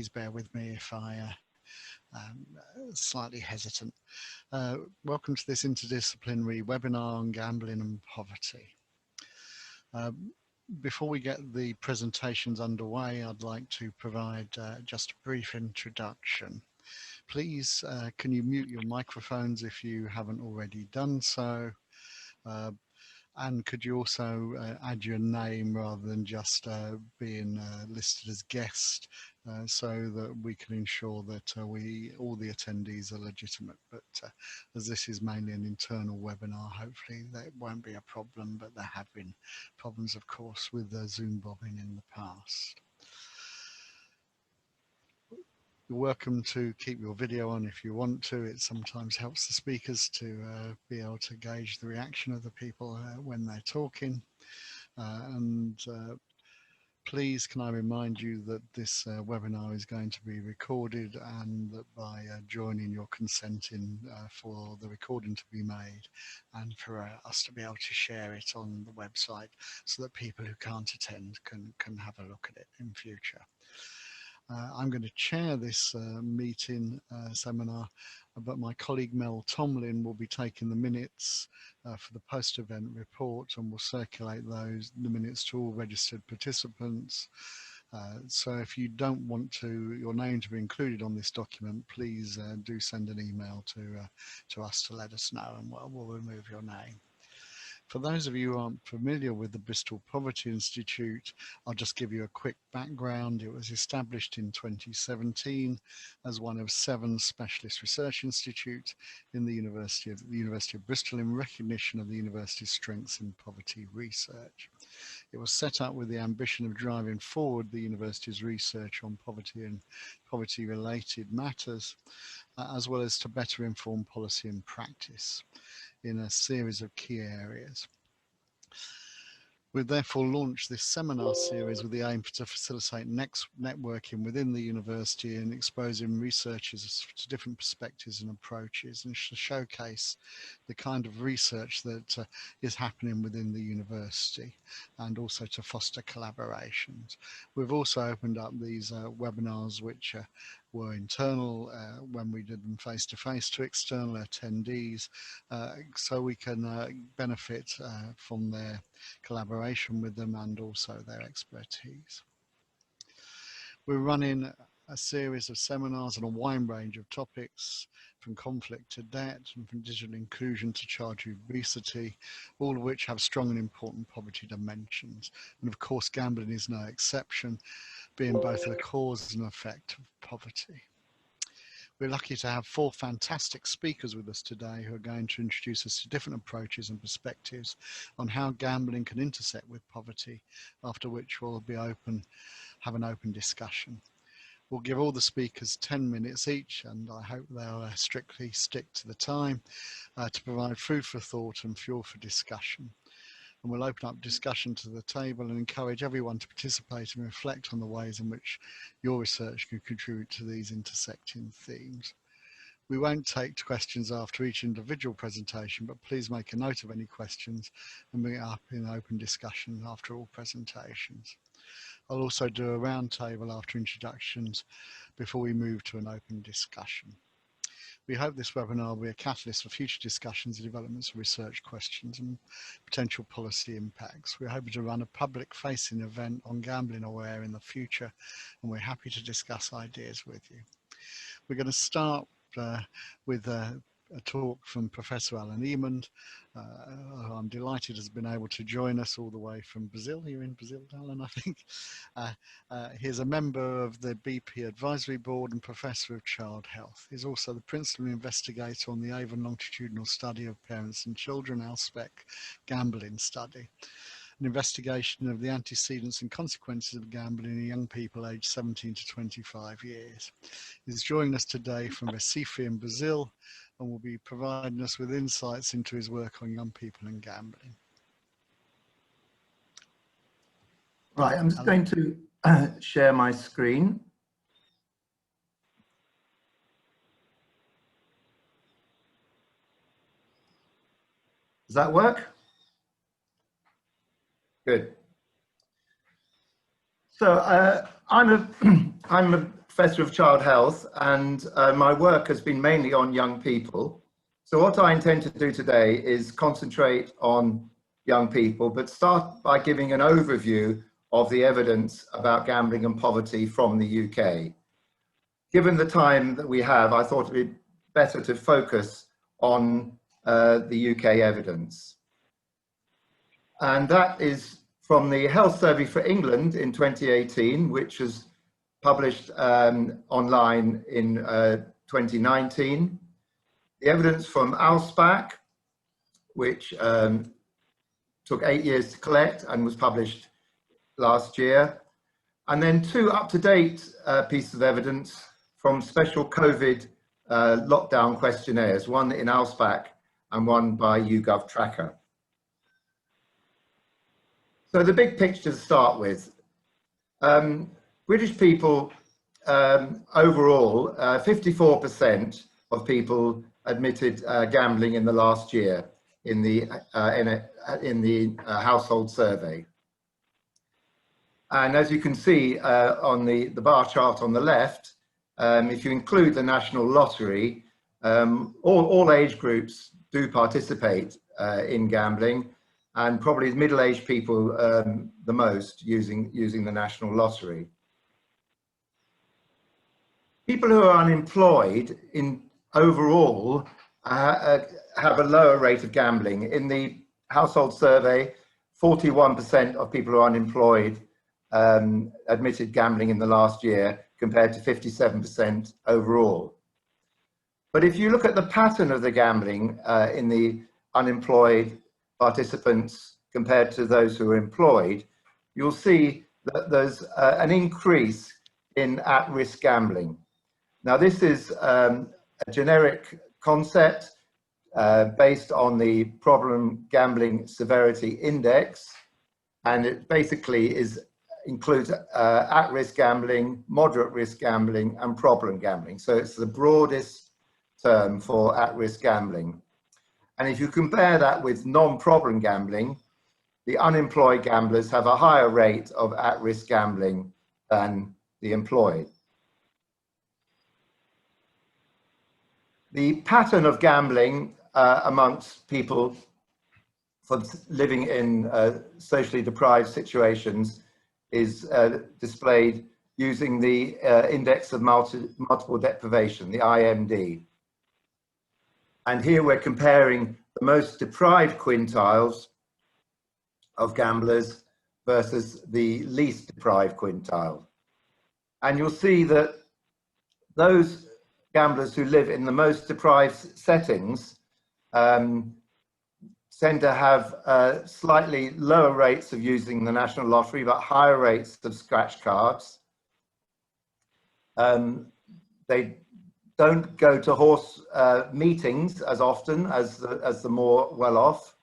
Please bear with me if I am slightly hesitant. Welcome to this interdisciplinary webinar on gambling and poverty. Before we get the presentations underway, I'd like to provide just a brief introduction. Please, can you mute your microphones if you haven't already done so? And could you also add your name rather than just being listed as guest, so that we can ensure that all the attendees are legitimate. But as this is mainly an internal webinar, hopefully that won't be a problem, but there have been problems, of course, with Zoom bombing in the past. You're welcome to keep your video on if you want to. It sometimes helps the speakers to be able to gauge the reaction of the people when they're talking. Please can I remind you that this webinar is going to be recorded, and that by joining you're consenting for the recording to be made and for us to be able to share it on the website so that people who can't attend can have a look at it in future. I'm going to chair this seminar, but my colleague Mel Tomlin will be taking the minutes for the post-event report, and will circulate the minutes to all registered participants. So if you don't want your name to be included on this document, please do send an email to us to let us know, and we'll remove your name. For those of you who aren't familiar with the Bristol Poverty Institute, I'll just give you a quick background. It was established in 2017 as one of 7 specialist research institutes in the University of Bristol in recognition of the university's strengths in poverty research. It was set up with the ambition of driving forward the university's research on poverty and poverty-related matters, as well as to better inform policy and practice in a series of key areas. We've therefore launched this seminar series with the aim to facilitate networking within the university and exposing researchers to different perspectives and approaches, and to showcase the kind of research that is happening within the university, and also to foster collaborations. We've also opened up these webinars, which were internal when we did them face-to-face, to external attendees, so we can benefit from their collaboration with them and also their expertise. We're running a series of seminars on a wide range of topics, from conflict to debt, and from digital inclusion to childhood obesity, all of which have strong and important poverty dimensions. And of course, gambling is no exception, being both a cause and effect of poverty. We're lucky to have 4 fantastic speakers with us today who are going to introduce us to different approaches and perspectives on how gambling can intersect with poverty, after which we'll have an open discussion. We'll give all the speakers 10 minutes each, and I hope they'll strictly stick to the time to provide food for thought and fuel for discussion. And we'll open up discussion to the table and encourage everyone to participate and reflect on the ways in which your research can contribute to these intersecting themes. We won't take questions after each individual presentation, but please make a note of any questions and bring it up in open discussion after all presentations. I'll also do a round table after introductions before we move to an open discussion. We hope this webinar will be a catalyst for future discussions and developments of research questions and potential policy impacts. We're hoping to run a public-facing event on gambling aware in the future, and we're happy to discuss ideas with you. We're going to start with a talk from Professor Alan Emond, who I'm delighted has been able to join us all the way from Brazil. You're in Brazil, Alan, I think. He's a member of the BP Advisory Board and Professor of Child Health. He's also the principal investigator on the Avon Longitudinal Study of Parents and Children, ALSPEC Gambling Study, an investigation of the antecedents and consequences of gambling in young people aged 17 to 25 years. He's joining us today from Recife in Brazil, and will be providing us with insights into his work on young people and gambling. Right, I'm just going to share my screen. Does that work? Good. So I'm a Professor of Child Health, and my work has been mainly on young people. So what I intend to do today is concentrate on young people, but start by giving an overview of the evidence about gambling and poverty from the UK. Given the time that we have, I thought it would be better to focus on the UK evidence. And that is from the Health Survey for England in 2018, which was published online in 2019. The evidence from ALSPAC, which took 8 years to collect and was published last year. And then 2 up-to-date pieces of evidence from special COVID lockdown questionnaires, one in ALSPAC and one by YouGov Tracker. So the big picture to start with. British people, overall, 54% of people admitted gambling in the last year in the household survey. And as you can see on the bar chart on the left, if you include the National Lottery, all age groups do participate in gambling, and probably middle-aged people the most using the National Lottery. People who are unemployed overall have a lower rate of gambling. In the household survey, 41% of people who are unemployed admitted gambling in the last year, compared to 57% overall. But if you look at the pattern of the gambling in the unemployed participants compared to those who are employed, you'll see that there's an increase in at-risk gambling. Now, this is a generic concept based on the Problem Gambling Severity Index, and it basically includes at-risk gambling, moderate risk gambling, and problem gambling. So it's the broadest term for at-risk gambling. And if you compare that with non-problem gambling, the unemployed gamblers have a higher rate of at-risk gambling than the employed. The pattern of gambling amongst people living in socially deprived situations is displayed using the Index of Multiple Deprivation, the IMD. And here we're comparing the most deprived quintiles of gamblers versus the least deprived quintile. And you'll see that those gamblers who live in the most deprived settings tend to have slightly lower rates of using the National Lottery, but higher rates of scratch cards. They don't go to horse meetings as often as the more well-off,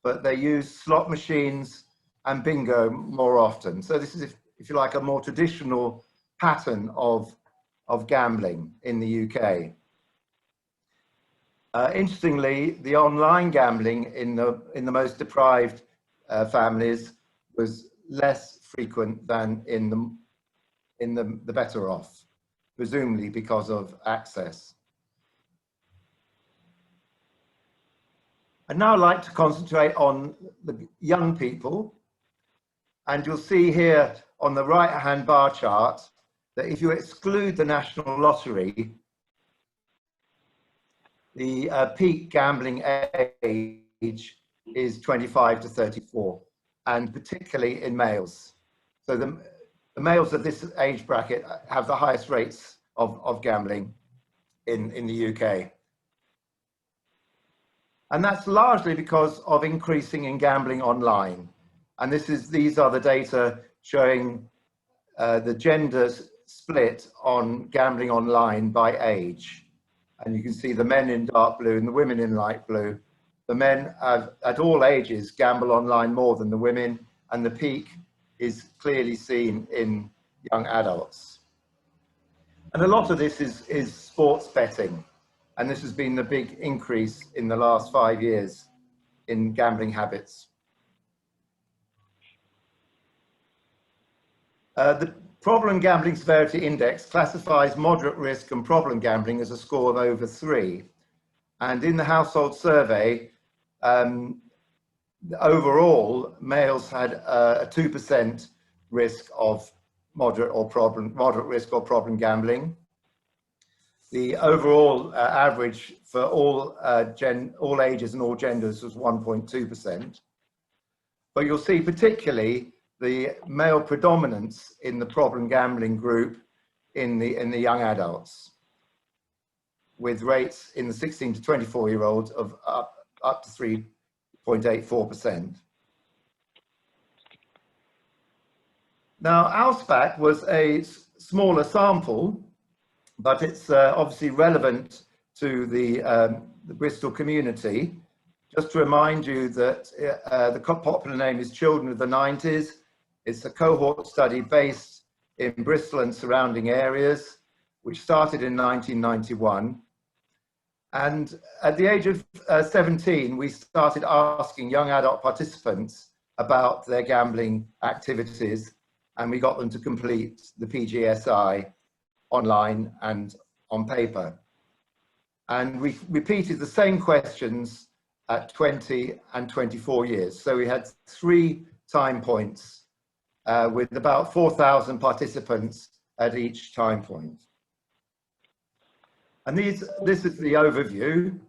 but they use slot machines and bingo more often. So this is, if you like, a more traditional pattern of gambling in the UK. Interestingly, the online gambling in the most deprived families was less frequent than in the better off, presumably because of access. I'd now like to concentrate on the young people, and you'll see here on the right-hand bar chart that if you exclude the National Lottery, the peak gambling age is 25 to 34, and particularly in males. So the males of this age bracket have the highest rates of gambling in the UK. And that's largely because of increasing in gambling online. And these are the data showing the gender split on gambling online by age. And you can see the men in dark blue and the women in light blue. The men at all ages gamble online more than the women, and the peak is clearly seen in young adults. And a lot of this is sports betting. And this has been the big increase in the last 5 years in gambling habits. Problem Gambling Severity Index classifies moderate risk and problem gambling as a score of over 3. And in the household survey, overall, males had a 2% risk of moderate risk or problem gambling. The overall average for all ages and all genders was 1.2%. But you'll see particularly the male predominance in the problem gambling group in the young adults, with rates in the 16 to 24-year-olds of up to 3.84%. Now, Ausbach was a smaller sample, but it's obviously relevant to the Bristol community. Just to remind you that the popular name is Children of the 90s. It's a cohort study based in Bristol and surrounding areas, which started in 1991. And at the age of 17, we started asking young adult participants about their gambling activities, and we got them to complete the PGSI online and on paper. And we repeated the same questions at 20 and 24 years. So we had 3 time points with about 4,000 participants at each time point. And this is the overview.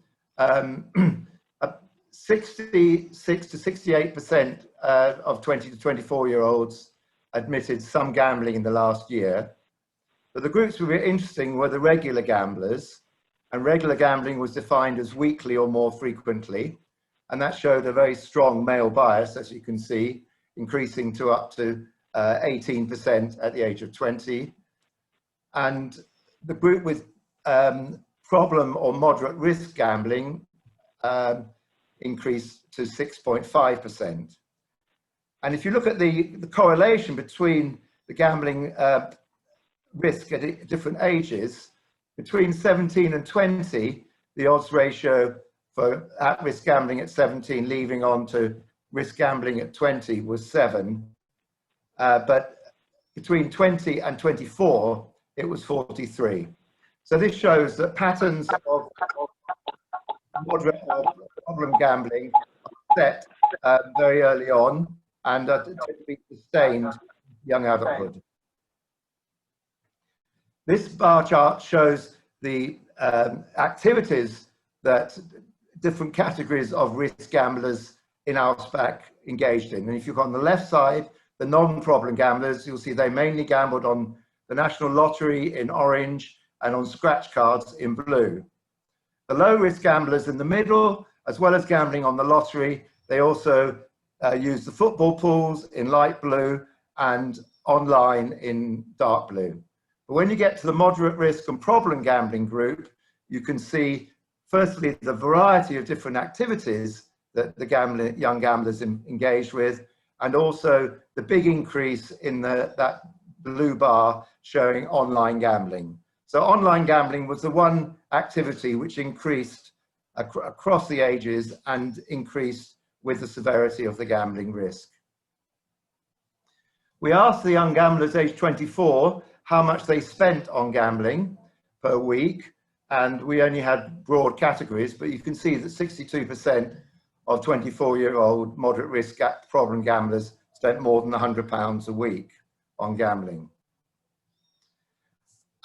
66 to 68% of 20 to 24-year-olds admitted some gambling in the last year. But the groups that were interesting were the regular gamblers, and regular gambling was defined as weekly or more frequently. And that showed a very strong male bias, as you can see, increasing to up to 18% at the age of 20. And the group with problem or moderate risk gambling increased to 6.5%. And if you look at the correlation between the gambling risk at different ages, between 17 and 20, the odds ratio for at-risk gambling at 17 leaving on to risk gambling at 20 was 7. But between 20 and 24, it was 43. So this shows that patterns of moderate or problem gambling are set very early on and are typically sustained in young adulthood. This bar chart shows the activities that different categories of risk gamblers in Ausbach engaged in. And if you look on the left side, the non-problem gamblers, you'll see they mainly gambled on the National Lottery in orange and on scratch cards in blue. The low-risk gamblers in the middle, as well as gambling on the lottery, they also used the football pools in light blue and online in dark blue. But when you get to the moderate risk and problem gambling group, you can see, firstly, the variety of different activities that the young gamblers engaged with, and also the big increase in that blue bar showing online gambling. So online gambling was the one activity which increased across the ages and increased with the severity of the gambling risk. We asked the young gamblers aged 24 how much they spent on gambling per week, and we only had broad categories, but you can see that 62% of 24-year-old moderate risk problem gamblers spent more than £100 a week on gambling.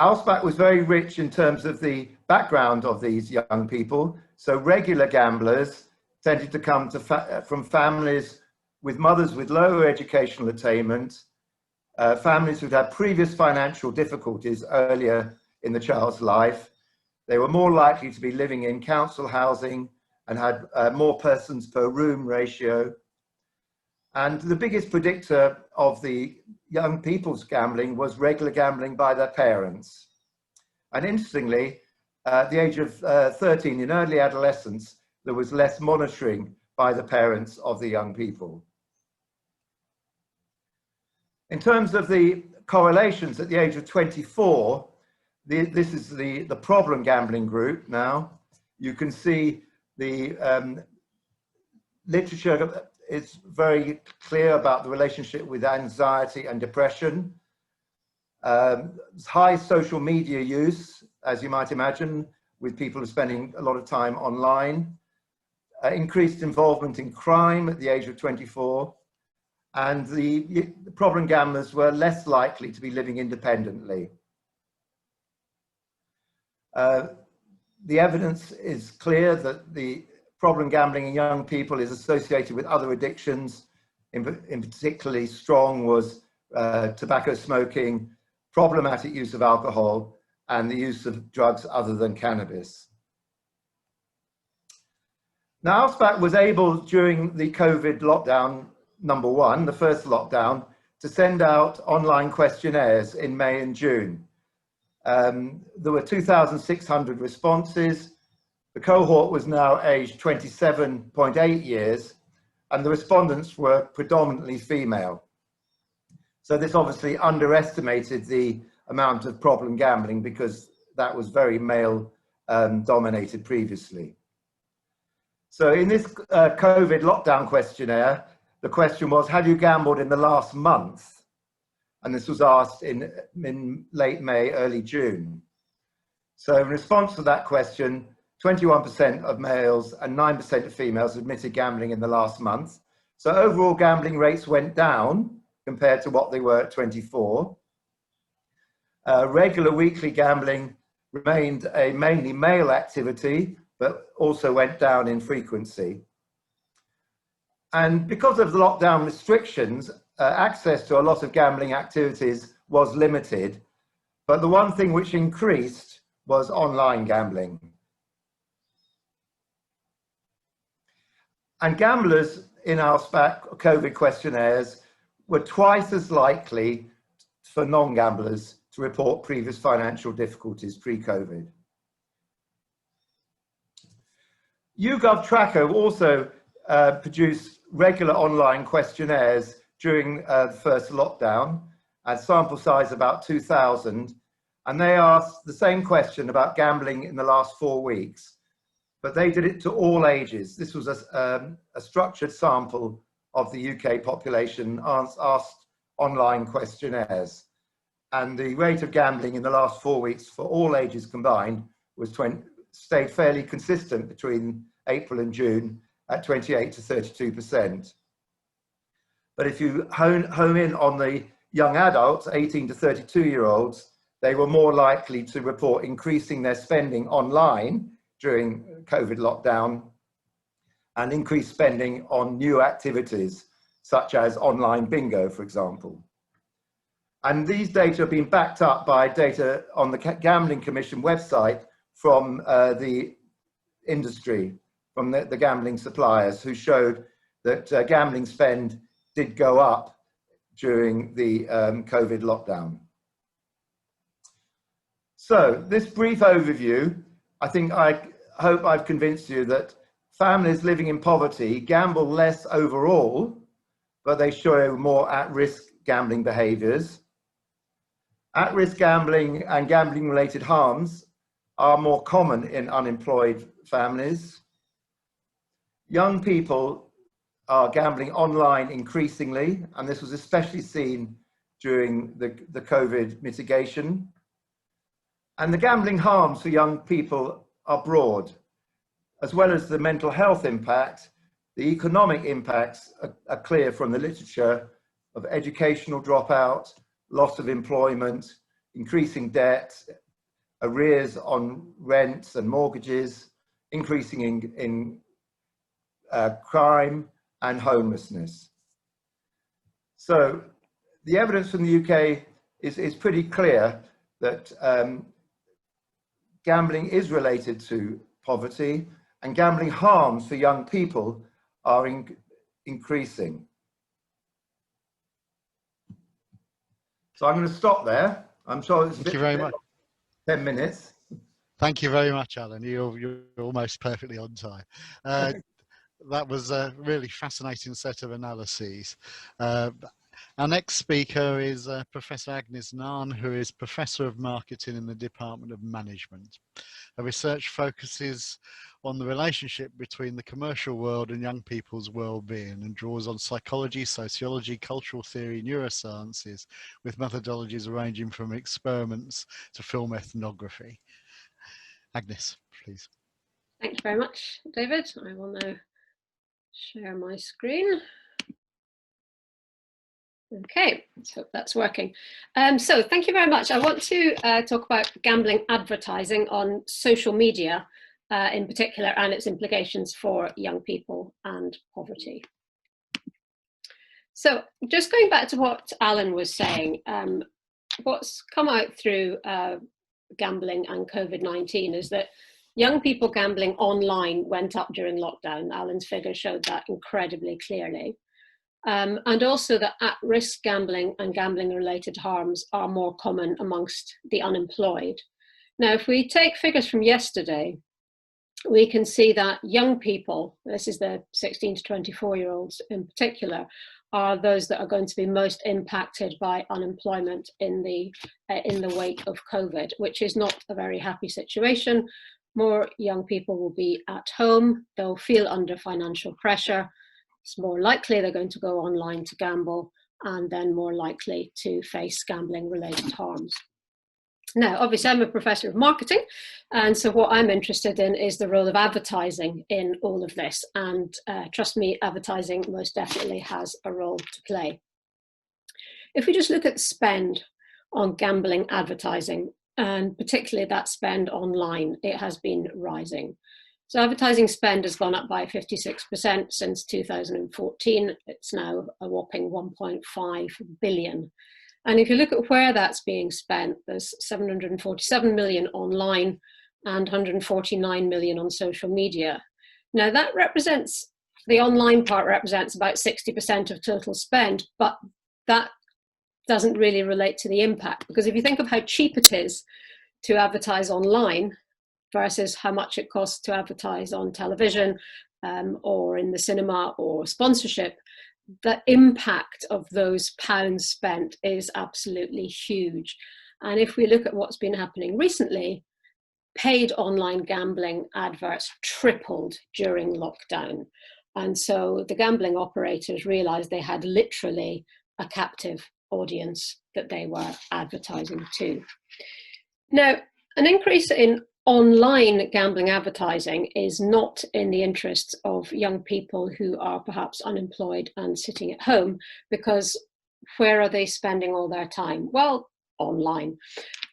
Ausbach was very rich in terms of the background of these young people. So regular gamblers tended to come from families with mothers with lower educational attainment, families who'd had previous financial difficulties earlier in the child's life. They were more likely to be living in council housing and had more persons per room ratio. And the biggest predictor of the young people's gambling was regular gambling by their parents. And interestingly, at the age of 13, in early adolescence, there was less monitoring by the parents of the young people. In terms of the correlations at the age of 24, this is the problem gambling group now. You can see the literature is very clear about the relationship with anxiety and depression. High social media use, as you might imagine, with people spending a lot of time online. Increased involvement in crime at the age of 24. And the problem gamblers were less likely to be living independently. The evidence is clear that the problem gambling in young people is associated with other addictions. In particularly strong was tobacco smoking, problematic use of alcohol, and the use of drugs other than cannabis. Now, ALSPAC was able, during the COVID lockdown #1, the first lockdown, to send out online questionnaires in May and June. There were 2,600 responses. The cohort was now aged 27.8 years, and the respondents were predominantly female. So this obviously underestimated the amount of problem gambling because that was very male dominated previously. So in this COVID lockdown questionnaire, the question was, have you gambled in the last month? And this was asked in late May, early June. So in response to that question, 21% of males and 9% of females admitted gambling in the last month. So overall gambling rates went down compared to what they were at 24. Regular weekly gambling remained a mainly male activity, but also went down in frequency. And because of the lockdown restrictions, access to a lot of gambling activities was limited. But the one thing which increased was online gambling. And gamblers in our COVID questionnaires were twice as likely for non-gamblers to report previous financial difficulties pre-COVID. YouGov Tracker also produced regular online questionnaires during the first lockdown at sample size about 2,000, and they asked the same question about gambling in the last 4 weeks, but they did it to all ages. This was a structured sample of the UK population asked online questionnaires, and the rate of gambling in the last 4 weeks for all ages combined was stayed fairly consistent between April and June at 28 to 32%. But if you home in on the young adults, 18 to 32-year-olds, they were more likely to report increasing their spending online during COVID lockdown and increased spending on new activities, such as online bingo, for example. And these data have been backed up by data on the Gambling Commission website from the industry, from the gambling suppliers, who showed that gambling spend did go up during the COVID lockdown. So this brief overview, I hope I've convinced you that families living in poverty gamble less overall, but they show more at-risk gambling behaviours. At-risk gambling and gambling-related harms are more common in unemployed families. Young people are gambling online increasingly, and this was especially seen during the COVID mitigation. And the gambling harms for young people are broad. As well as the mental health impact, the economic impacts are clear from the literature of educational dropout, loss of employment, increasing debt, arrears on rents and mortgages, increasing in crime and homelessness. So the evidence from the UK is pretty clear that gambling is related to poverty, and gambling harms for young people are increasing. So I'm going to stop there. I'm sure it's Thank you very much. 10 minutes. Thank you very much, Alan. You're almost perfectly on time. That was a really fascinating set of analyses. Our next speaker is Professor Agnes Nahn, who is Professor of Marketing in the Department of Management. research focuses on the relationship between the commercial world and young people's well-being, and draws on psychology, sociology, cultural theory, neurosciences, with methodologies ranging from experiments to film ethnography. Agnes, please. Thank you very much, David. I will now share my screen. Okay, let's hope that's working. So thank you very much. I want to talk about gambling advertising on social media in particular, and its implications for young people and poverty. So just going back to what Alan was saying, what's come out through gambling and COVID-19 is that young people gambling online went up during lockdown. Alan's figures showed that incredibly clearly. And also that at-risk gambling and gambling-related harms are more common amongst the unemployed. Now, if we take figures from yesterday, we can see that young people, this is the 16 to 24-year-olds in particular, are those that are going to be most impacted by unemployment in the wake of COVID, which is not a very happy situation. More young people will be at home, they'll feel under financial pressure. It's more likely they're going to go online to gamble, and then more likely to face gambling-related harms. Now, obviously, I'm a professor of marketing, and so what I'm interested in is the role of advertising in all of this. And trust me, advertising most definitely has a role to play. If we just look at spend on gambling advertising, and particularly that spend online, it has been rising. So advertising spend has gone up by 56% since 2014. It's now a whopping 1.5 billion. And if you look at where that's being spent, there's 747 million online and 149 million on social media. Now that represents, the online part represents about 60% of total spend, but that doesn't really relate to the impact, because if you think of how cheap it is to advertise online versus how much it costs to advertise on television or in the cinema or sponsorship, the impact of those pounds spent is absolutely huge. And if we look at what's been happening recently, paid online gambling adverts tripled during lockdown. And so the gambling operators realized they had literally a captive audience that they were advertising to. Now, an increase in online gambling advertising is not in the interests of young people who are perhaps unemployed and sitting at home, because where are they spending all their time? Well, online,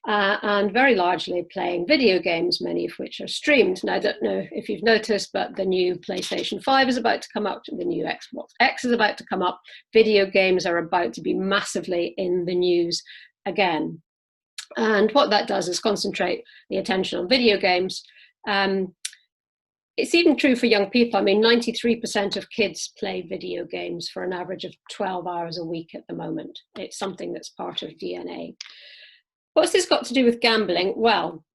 and very largely playing video games, many of which are streamed. Now, I don't know if you've noticed, but the new PlayStation 5 is about to come up, the new Xbox X is about to come up. Video games are about to be massively in the news again. And what that does is concentrate the attention on video games. It's even true for young people. I mean, 93% of kids play video games for an average of 12 hours a week at the moment. It's something that's part of DNA. What's this got to do with gambling? Well,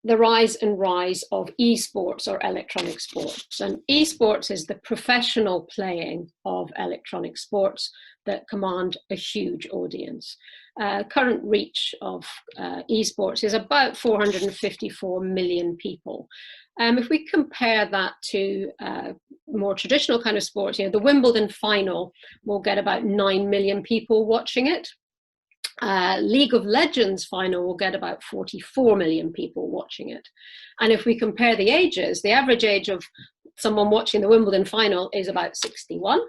the rise of esports, or electronic sports. And esports is the professional playing of electronic sports that command a huge audience. Current reach of esports is about 454 million people. If we compare that to more traditional kind of sports, the Wimbledon final will get about 9 million people watching it. League of Legends final will get about 44 million people watching it. And if we compare the ages, the average age of someone watching the Wimbledon final is about 61,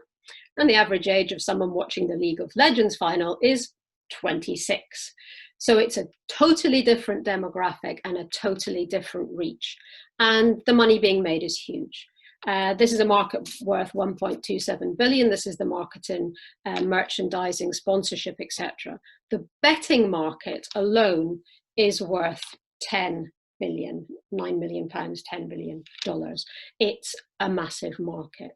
and the average age of someone watching the League of Legends final is 26. So it's a totally different demographic and a totally different reach. And the money being made is huge. This is a market worth 1.27 billion. This is the market in merchandising, sponsorship, etc. The betting market alone is worth 10 billion, 9 million pounds, $10 billion. It's a massive market.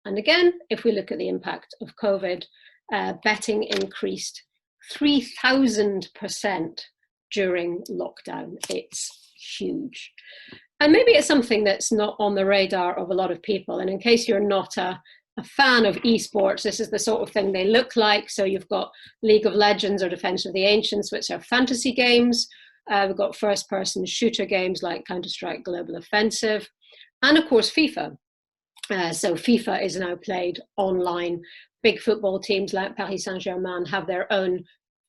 And again, if we look at the impact of COVID, betting increased 3,000% during lockdown. It's huge. And maybe it's something that's not on the radar of a lot of people. And in case you're not a fan of esports, this is the sort of thing they look like. So you've got League of Legends or Defense of the Ancients, which are fantasy games. We've got first-person shooter games like Counter-Strike Global Offensive, and of course FIFA. So FIFA is now played online. Big football teams like Paris Saint-Germain have their own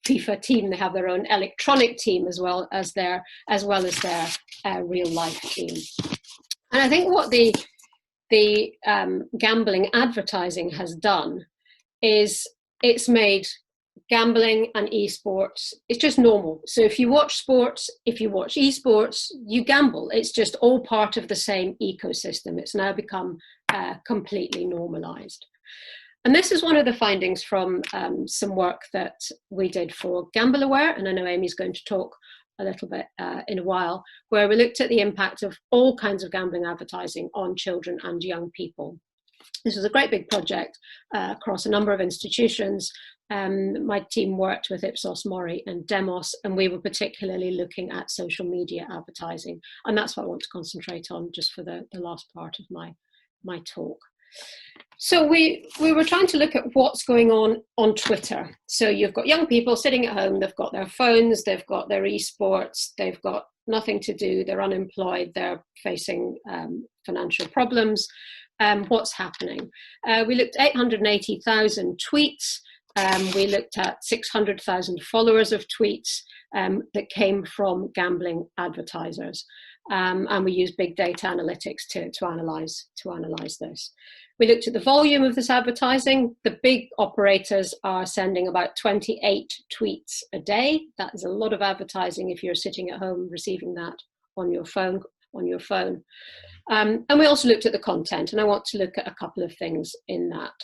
FIFA team. They have their own electronic team as well as their real life team. And I think what the gambling advertising has done is it's made gambling and esports, it's just normal. So if you watch sports, if you watch esports, you gamble. It's just all part of the same ecosystem. It's now become completely normalized. And this is one of the findings from some work that we did for Gamble Aware, and I know Amy's going to talk a little bit in a while, where we looked at the impact of all kinds of gambling advertising on children and young people. This was a great big project across a number of institutions. My team worked with Ipsos Mori and Demos, and we were particularly looking at social media advertising. And that's what I want to concentrate on just for the last part of my talk. So we were trying to look at what's going on Twitter. So you've got young people sitting at home, they've got their phones, they've got their esports, they've got nothing to do, they're unemployed, they're facing financial problems. What's happening? We looked at 880,000 tweets. We looked at 600,000 followers of tweets that came from gambling advertisers. And we used big data analytics to analyze this. We looked at the volume of this advertising. The big operators are sending about 28 tweets a day. That is a lot of advertising if you're sitting at home receiving that on your phone. And we also looked at the content, and I want to look at a couple of things in that.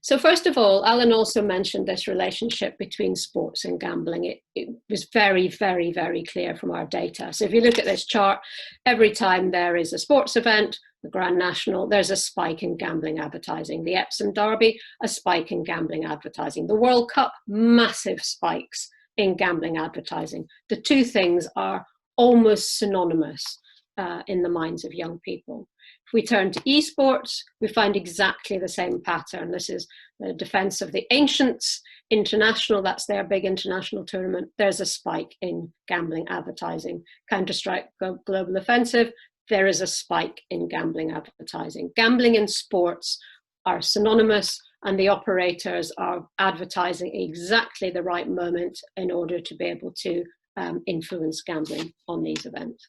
So first of all, Alan also mentioned this relationship between sports and gambling. It was very, very, very clear from our data. So if you look at this chart, every time there is a sports event, the Grand National, there's a spike in gambling advertising. The Epsom Derby, a spike in gambling advertising. The World Cup, massive spikes in gambling advertising. The two things are almost synonymous in the minds of young people. If we turn to esports, we find exactly the same pattern. This is the Defense of the Ancients International, that's their big international tournament. There's a spike in gambling advertising. Counter-Strike Global Offensive, there is a spike in gambling advertising. Gambling and sports are synonymous, and the operators are advertising exactly the right moment in order to be able to influence gambling on these events.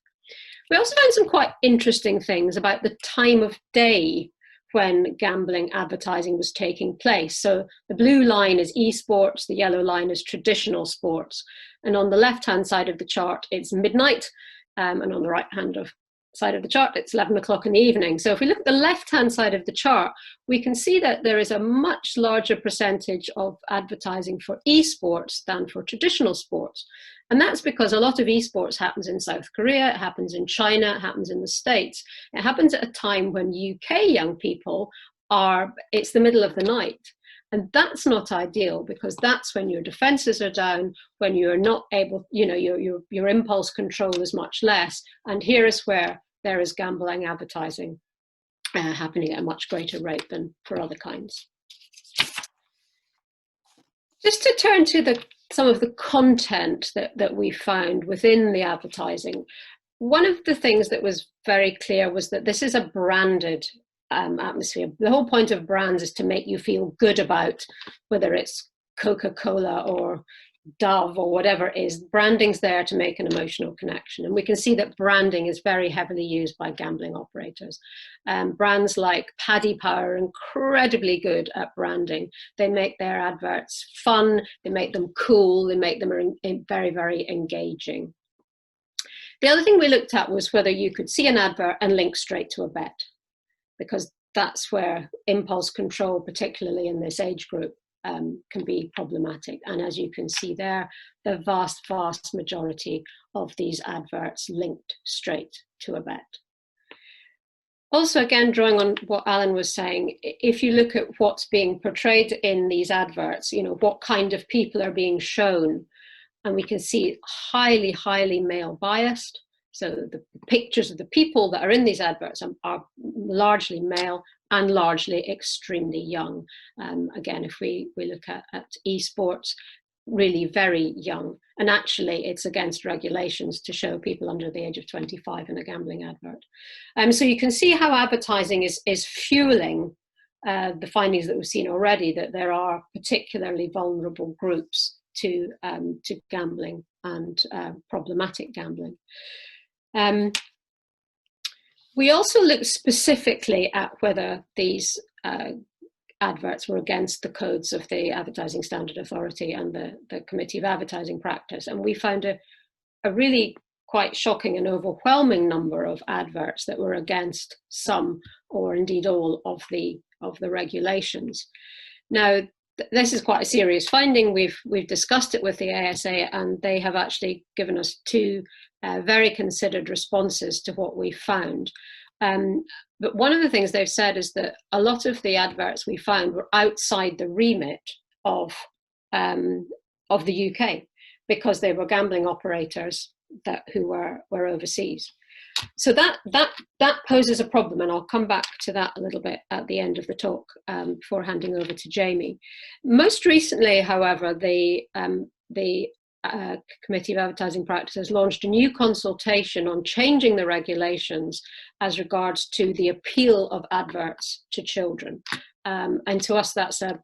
We also found some quite interesting things about the time of day when gambling advertising was taking place. So the blue line is esports, the yellow line is traditional sports. And on the left-hand side of the chart, it's midnight, and on the right-hand side of the chart, it's 11 o'clock in the evening. So if we look at the left-hand side of the chart, we can see that there is a much larger percentage of advertising for esports than for traditional sports. And that's because a lot of esports happens in South Korea, it happens in China, it happens in the States. It happens at a time when UK young people it's the middle of the night. And that's not ideal, because that's when your defenses are down, when you're not able, your impulse control is much less. And here is where there is gambling advertising happening at a much greater rate than for other kinds. Just to turn to some of the content that we found within the advertising, one of the things that was very clear was that this is a branded atmosphere. The whole point of brands is to make you feel good about whether it's Coca-Cola or Dove or whatever it is. Branding's there to make an emotional connection. And we can see that branding is very heavily used by gambling operators. Brands like Paddy Power are incredibly good at branding. They make their adverts fun, they make them cool, they make them very, very engaging. The other thing we looked at was whether you could see an advert and link straight to a bet, because that's where impulse control, particularly in this age group, can be problematic. And as you can see there, the vast, vast majority of these adverts linked straight to a bet. Also, again, drawing on what Alan was saying, if you look at what's being portrayed in these adverts, what kind of people are being shown, and we can see highly, highly male biased. So the pictures of the people that are in these adverts are largely male and largely extremely young. Again, if we look at esports, really very young. And actually, it's against regulations to show people under the age of 25 in a gambling advert. So you can see how advertising is fueling the findings that we've seen already, that there are particularly vulnerable groups to gambling and problematic gambling. We also looked specifically at whether these adverts were against the codes of the Advertising Standard Authority and the Committee of Advertising Practice, and we found a really quite shocking and overwhelming number of adverts that were against some or indeed all of the regulations. Now, this is quite a serious finding. We've discussed it with the ASA, and they have actually given us two very considered responses to what we found. But one of the things they've said is that a lot of the adverts we found were outside the remit of the UK, because they were gambling operators who were overseas. So that poses a problem, and I'll come back to that a little bit at the end of the talk before handing over to Jamie. Most recently, however, the Committee of Advertising Practices launched a new consultation on changing the regulations as regards to the appeal of adverts to children, and to us that's a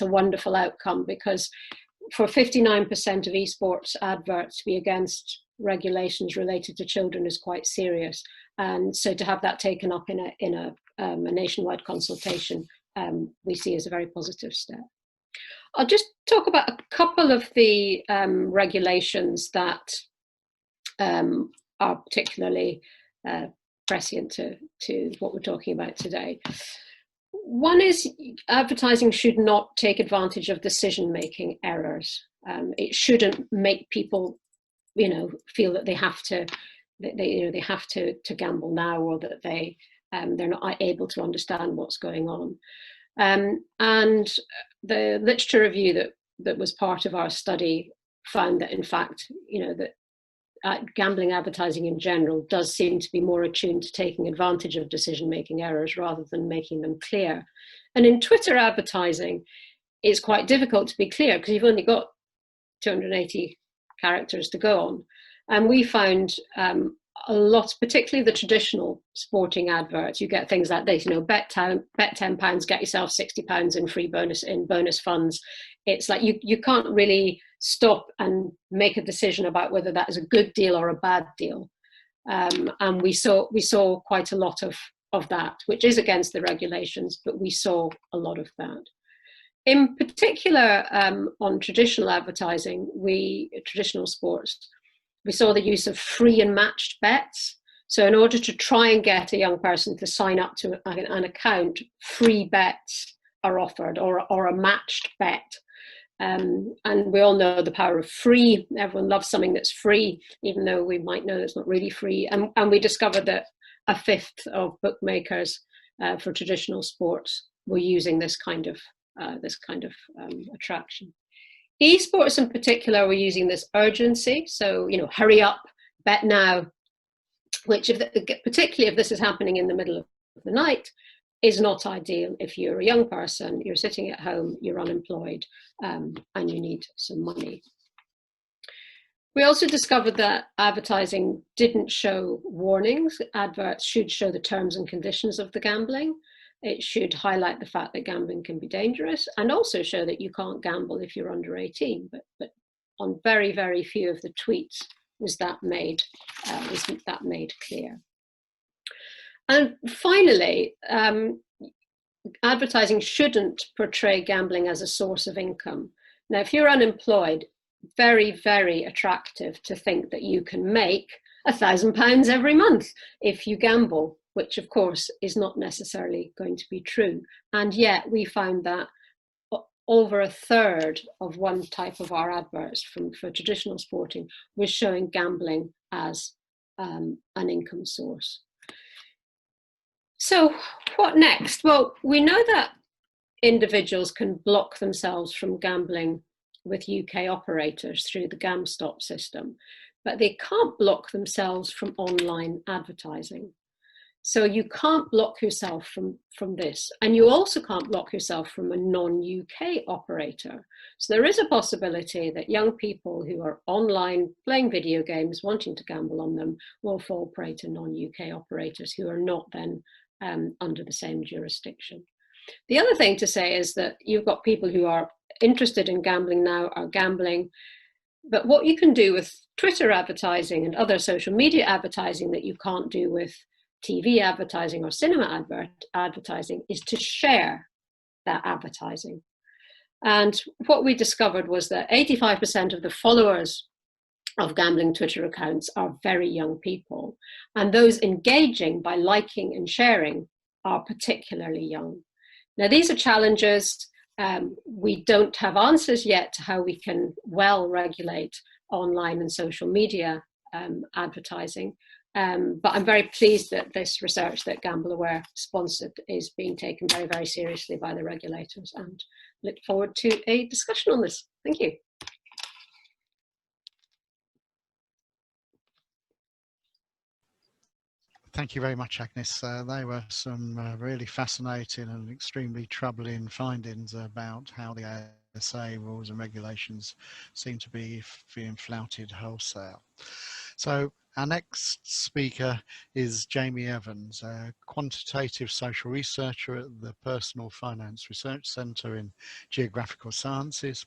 wonderful outcome, because for 59% of esports adverts to be against regulations related to children is quite serious, and so to have that taken up in a nationwide consultation, we see as a very positive step. I'll just talk about a couple of the regulations that are particularly prescient to what we're talking about today. One is advertising should not take advantage of decision-making errors. It shouldn't make people, feel that they have to gamble now, or that they're not able to understand what's going on. And the literature review that was part of our study found that, in fact, that gambling advertising in general does seem to be more attuned to taking advantage of decision-making errors rather than making them clear. And in Twitter advertising, it's quite difficult to be clear because you've only got 280 characters to go on. And we found a lot, particularly the traditional sporting adverts, you get things like this, bet £10, get yourself £60 in free bonus funds. It's like you can't really stop and make a decision about whether that is a good deal or a bad deal. And we saw quite a lot of that, which is against the regulations, but we saw a lot of that. In particular, on traditional advertising, traditional sports, we saw the use of free and matched bets. So in order to try and get a young person to sign up to an account, free bets are offered, or a matched bet. And we all know the power of free. Everyone loves something that's free, even though we might know it's not really free. And we discovered that a fifth of bookmakers for traditional sports were using this kind of attraction. Esports in particular were using this urgency, so hurry up, bet now, which particularly if this is happening in the middle of the night, is not ideal if you're a young person, you're sitting at home, you're unemployed, and you need some money. We also discovered that advertising didn't show warnings. Adverts should show the terms and conditions of the gambling. It should highlight the fact that gambling can be dangerous, and also show that you can't gamble if you're under 18. But on very, very few of the tweets was that made clear. And finally, advertising shouldn't portray gambling as a source of income. Now, if you're unemployed, very, very attractive to think that you can make £1,000 every month if you gamble, which of course is not necessarily going to be true. And yet we found that over a third of one type of our adverts for traditional sporting was showing gambling as an income source. So what next? Well, we know that individuals can block themselves from gambling with UK operators through the GamStop system, but they can't block themselves from online advertising. So you can't block yourself from this. And you also can't block yourself from a non-UK operator. So there is a possibility that young people who are online playing video games, wanting to gamble on them, will fall prey to non-UK operators who are not then under the same jurisdiction. The other thing to say is that you've got people who are interested in gambling now, are gambling, but what you can do with Twitter advertising and other social media advertising that you can't do with TV advertising or cinema advertising is to share that advertising. And what we discovered was that 85% of the followers of gambling Twitter accounts are very young people. And those engaging by liking and sharing are particularly young. Now, these are challenges. We don't have answers yet to how we can well regulate online and social media advertising. But I'm very pleased that this research that GambleAware sponsored is being taken very, very seriously by the regulators, and look forward to a discussion on this. Thank you. Thank you very much, Agnes. They were some really fascinating and extremely troubling findings about how the ASA rules and regulations seem to be being flouted wholesale. So our next speaker is Jamie Evans, a quantitative social researcher at the Personal Finance Research Centre in Geographical Sciences.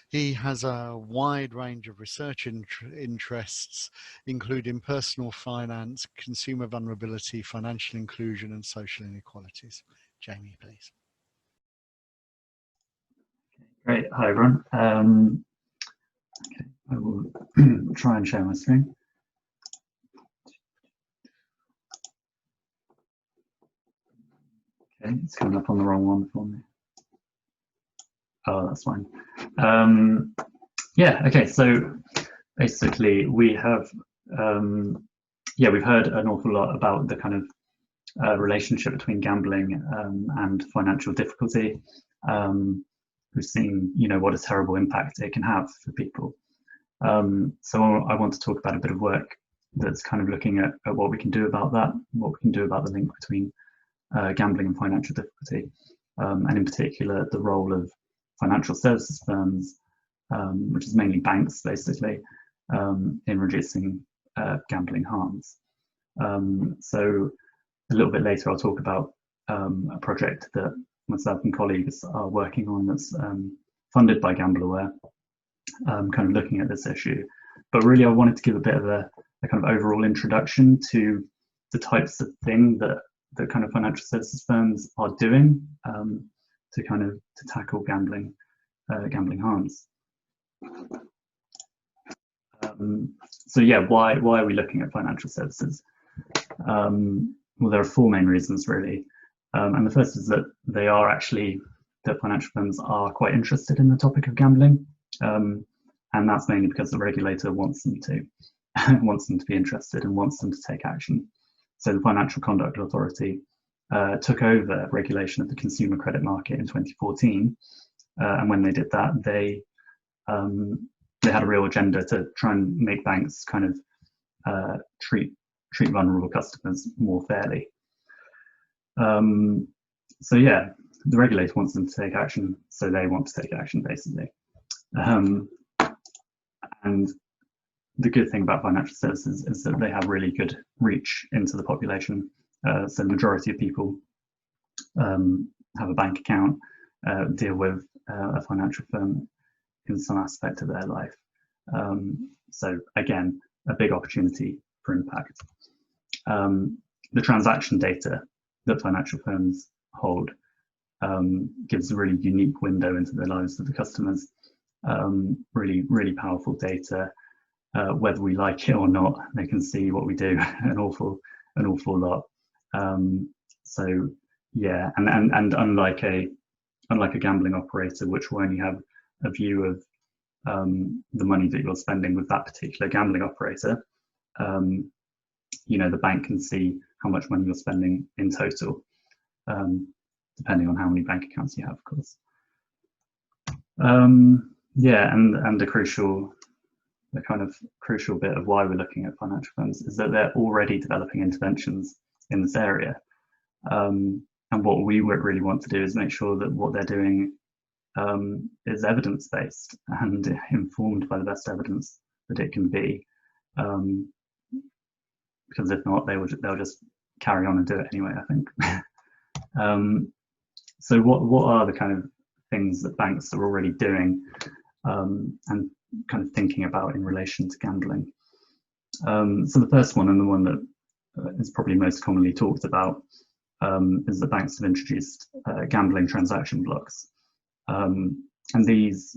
He has a wide range of research interests, including personal finance, consumer vulnerability, financial inclusion, and social inequalities. Jamie, please. Great. Hi, everyone. Okay, I will try and share my screen. Okay, it's coming up on the wrong one for me. Oh, that's fine. Yeah, okay, so basically we have, we've heard an awful lot about the kind of relationship between gambling and financial difficulty. We've seen, what a terrible impact it can have for people. So I want to talk about a bit of work that's kind of looking at what we can do about that, what we can do about the link between gambling and financial difficulty, and in particular the role of financial services firms, which is mainly banks basically, in reducing gambling harms. So a little bit later I'll talk about a project that myself and colleagues are working on that's funded by GambleAware, kind of looking at this issue. But really I wanted to give a bit of a kind of overall introduction to the types of thing that the kind of financial services firms are doing to tackle gambling harms. So yeah, why are we looking at financial services? Well, there are four main reasons really, and the first is that that financial firms are quite interested in the topic of gambling, and that's mainly because the regulator wants them to be interested and wants them to take action. So the Financial Conduct Authority took over regulation of the consumer credit market in 2014, and when they did that, they had a real agenda to try and make banks kind of treat vulnerable customers more fairly. So yeah, the regulator wants them to take action, so they want to take action basically. And the good thing about financial services is that they have really good reach into the population. So the majority of people have a bank account, deal with a financial firm in some aspect of their life. So again, a big opportunity for impact. The transaction data that financial firms hold gives a really unique window into the lives of the customers. Really, really powerful data. Whether we like it or not, they can see what we do an awful lot. So yeah, and unlike a gambling operator, which will only have a view of the money that you're spending with that particular gambling operator, the bank can see how much money you're spending in total, depending on how many bank accounts you have, of course. Yeah, and the kind of crucial bit of why we're looking at financial firms is that they're already developing interventions in this area. And what we would really want to do is make sure that what they're doing is evidence-based and informed by the best evidence that it can be. Because if not, they'll just carry on and do it anyway, I think. So what are the kind of things that banks are already doing and kind of thinking about in relation to gambling? So the first one, and the one that is probably most commonly talked about, is that banks have introduced gambling transaction blocks. And these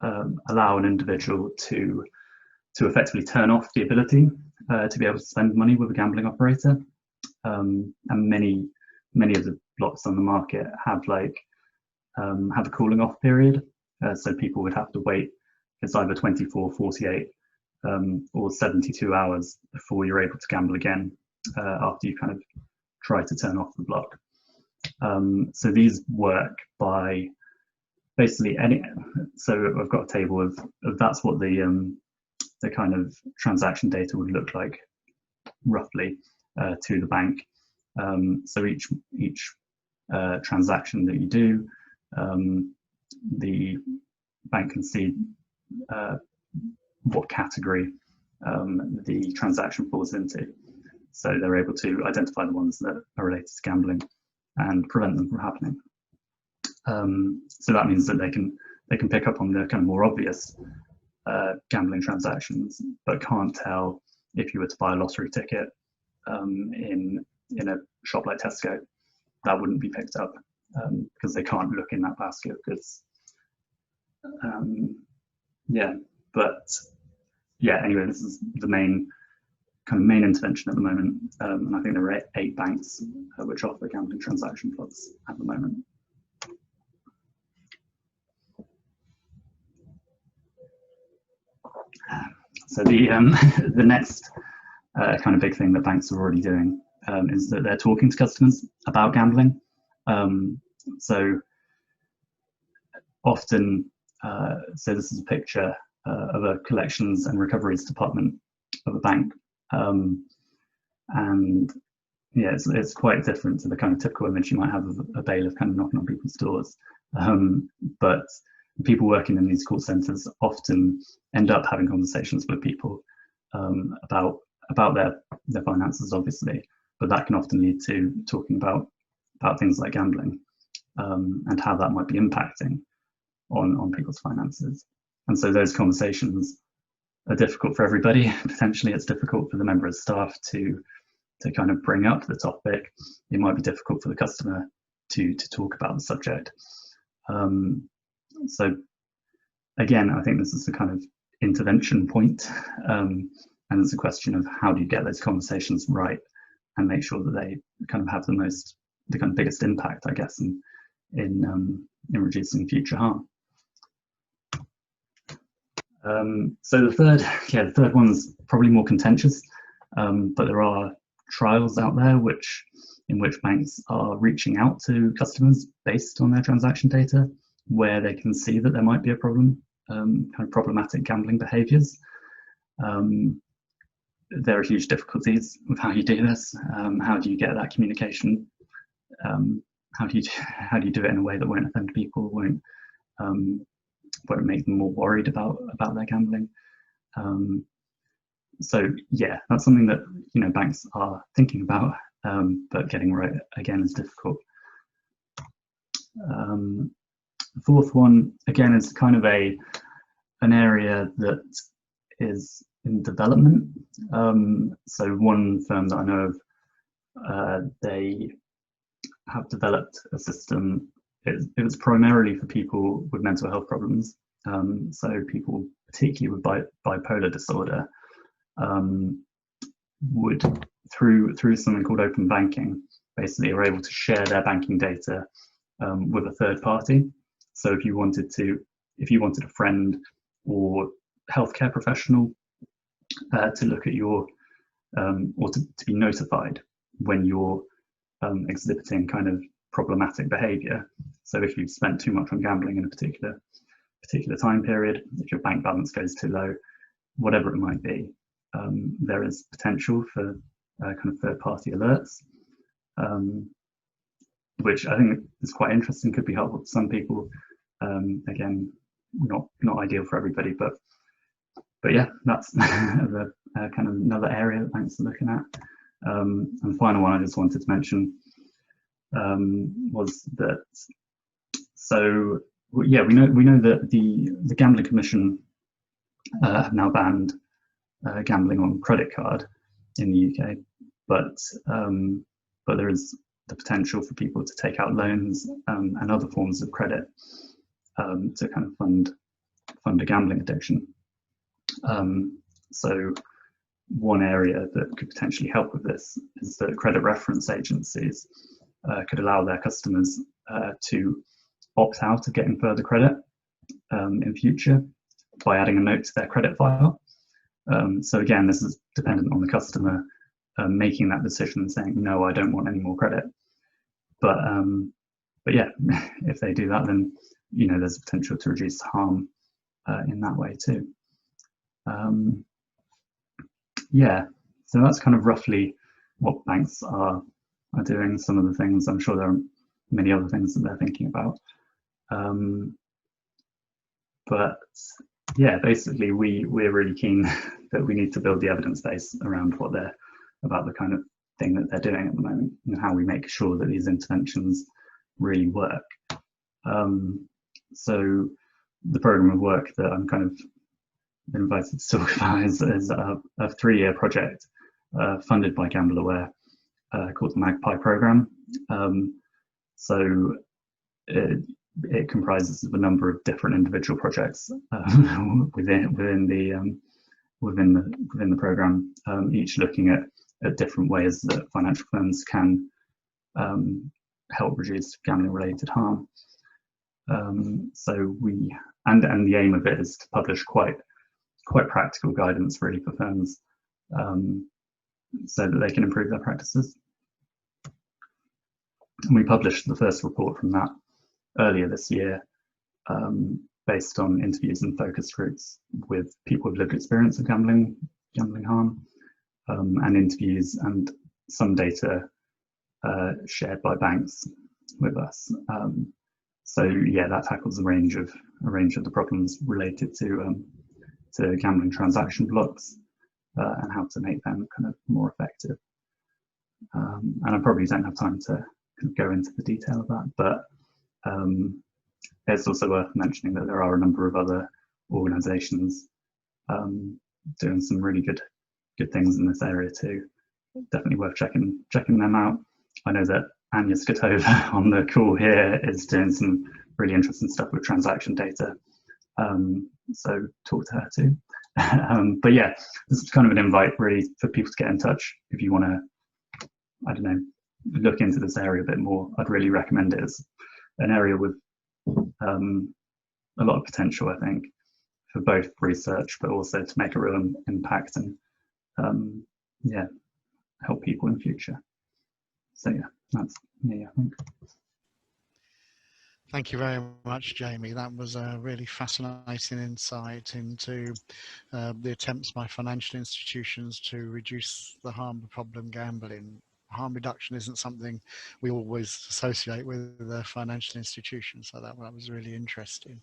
allow an individual to effectively turn off the ability to be able to spend money with a gambling operator. And many of the blocks on the market have a cooling off period. So people would have to wait. It's either 24, 48, or 72 hours before you're able to gamble again after you kind of try to turn off the block. So these work by basically so I've got a table of that's what the kind of transaction data would look like roughly to the bank. So each transaction that you do, the bank can see what category the transaction falls into. So they're able to identify the ones that are related to gambling and prevent them from happening. So that means that they can pick up on the kind of more obvious gambling transactions, but can't tell if you were to buy a lottery ticket in a shop like Tesco, that wouldn't be picked up because they can't look in that basket of goods. Anyway, this is the main intervention at the moment, and I think there are 8 banks which offer gambling transaction blocks at the moment. So the next kind of big thing that banks are already doing is that they're talking to customers about gambling. So often, so this is a picture of a collections and recoveries department of a bank, and yeah, it's quite different to the kind of typical image you might have of a bailiff kind of knocking on people's doors. But people working in these call centres often end up having conversations with people about their finances, obviously, but that can often lead to talking about things like gambling and how that might be impacting on people's finances. And so those conversations are difficult for everybody. Potentially it's difficult for the member of staff to kind of bring up the topic. It might be difficult for the customer to talk about the subject. So again, I think this is the kind of intervention point, and it's a question of how do you get those conversations right and make sure that they kind of have the kind of biggest impact, I guess, in reducing future harm. So the third one's probably more contentious, but there are trials out there in which banks are reaching out to customers based on their transaction data, where they can see that there might be a problem, kind of problematic gambling behaviours. There are huge difficulties with how you do this. How do you get that communication? How do you do it in a way that won't offend people, won't make them more worried about their gambling? So yeah, that's something that banks are thinking about, but getting right again is difficult. The fourth one again is kind of an area that is in development. So one firm that I know of, they have developed a system. It was primarily for people with mental health problems. So people, particularly with bipolar disorder, would through something called open banking, basically are able to share their banking data with a third party. So if you wanted a friend or healthcare professional to look at your or to be notified when you're exhibiting kind of problematic behavior. So if you've spent too much on gambling in a particular time period, if your bank balance goes too low, whatever it might be, there is potential for kind of third-party alerts. which I think is quite interesting, could be helpful to some people. Again, not ideal for everybody, but yeah, that's the kind of another area that thanks for looking at. And the final one I just wanted to mention was that, so yeah, we know that the Gambling Commission have now banned gambling on credit card in the UK, but there is the potential for people to take out loans and other forms of credit to kind of fund a gambling addiction. So one area that could potentially help with this is that credit reference agencies could allow their customers to opt out of getting further credit in future by adding a note to their credit file. So again, this is dependent on the customer making that decision and saying, no, I don't want any more credit. But yeah, if they do that, then there's potential to reduce harm in that way too. Yeah, so that's kind of roughly what banks are doing. Some of the things, I'm sure there are many other things that they're thinking about. But yeah, basically we're really keen that we need to build the evidence base around about the kind of thing that they're doing at the moment and how we make sure that these interventions really work. So the program of work that I'm kind of invited to talk about is a 3-year project funded by GambleAware called the Magpie Program. So it comprises of a number of different individual projects within the program, each looking at different ways that financial firms can help reduce gambling-related harm. So and the aim of it is to publish quite practical guidance really for firms, so that they can improve their practices. And we published the first report from that earlier this year, based on interviews and focus groups with people with lived experience of gambling harm, and interviews and some data shared by banks with us. So yeah, that tackles a range of the problems related to gambling transaction blocks and how to make them kind of more effective. And I probably don't have time to kind of go into the detail of that, but it's also worth mentioning that there are a number of other organisations doing some really good things in this area too. Definitely worth checking them out. I know that Anya Skotova on the call here is doing some really interesting stuff with transaction data. So talk to her too. But yeah, this is kind of an invite really for people to get in touch. If you want to, I don't know, look into this area a bit more, I'd really recommend it as an area with a lot of potential, I think, for both research, but also to make a real impact and yeah, help people in future. So yeah, that's me, I think. Thank you very much, Jamie. That was a really fascinating insight into the attempts by financial institutions to reduce the harm of problem gambling. Harm reduction isn't something we always associate with financial institutions, so that was really interesting.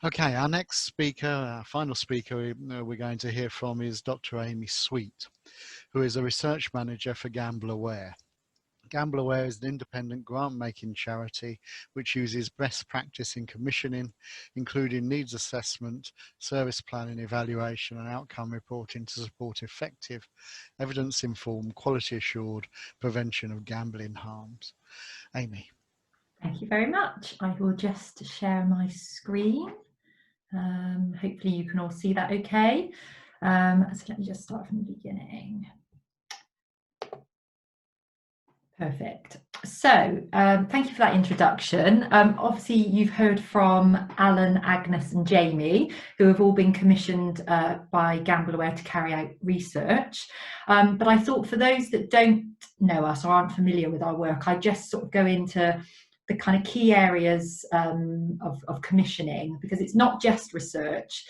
Okay, our next speaker, our final speaker we're going to hear from is Dr. Amy Sweet, who is a research manager for GambleAware. GambleAware is an independent grant-making charity which uses best practice in commissioning, including needs assessment, service planning, evaluation and outcome reporting to support effective, evidence-informed, quality-assured prevention of gambling harms. Amy. Thank you very much. I will just share my screen. Hopefully you can all see that okay. So let me just start from the beginning. Perfect. So thank you for that introduction. Obviously you've heard from Alan, Agnes and Jamie, who have all been commissioned by GambleAware to carry out research. But I thought for those that don't know us or aren't familiar with our work, I just sort of go into the kind of key areas of commissioning, because it's not just research.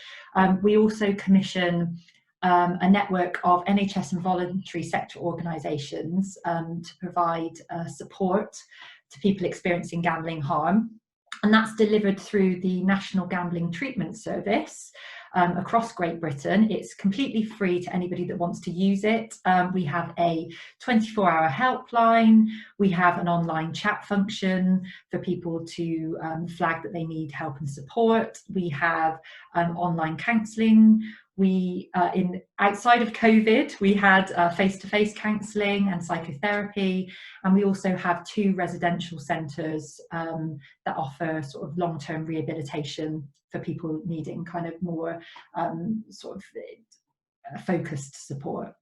We also commission a network of NHS and voluntary sector organisations to provide support to people experiencing gambling harm. And that's delivered through the National Gambling Treatment Service across Great Britain. It's completely free to anybody that wants to use it. We have a 24-hour helpline. We have an online chat function for people to flag that they need help and support. We have online counselling. We, outside of COVID, we had face-to-face counselling and psychotherapy, and we also have 2 residential centres that offer sort of long-term rehabilitation for people needing kind of more sort of focused support.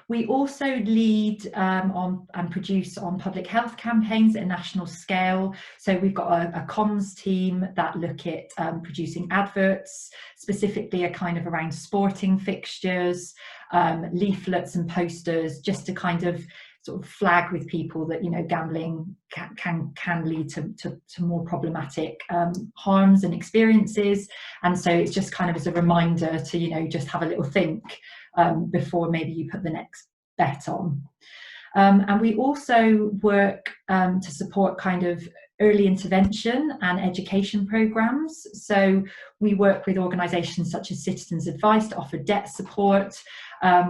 We also lead on and produce on public health campaigns at a national scale. So we've got a comms team that look at producing adverts, specifically a kind of around sporting fixtures, leaflets and posters, just to kind of sort of flag with people that, you know, gambling can lead to more problematic harms and experiences. And so it's just kind of as a reminder to, you know, just have a little think before maybe you put the next bet on. And we also work to support kind of early intervention and education programs. So we work with organisations such as Citizens Advice to offer debt support.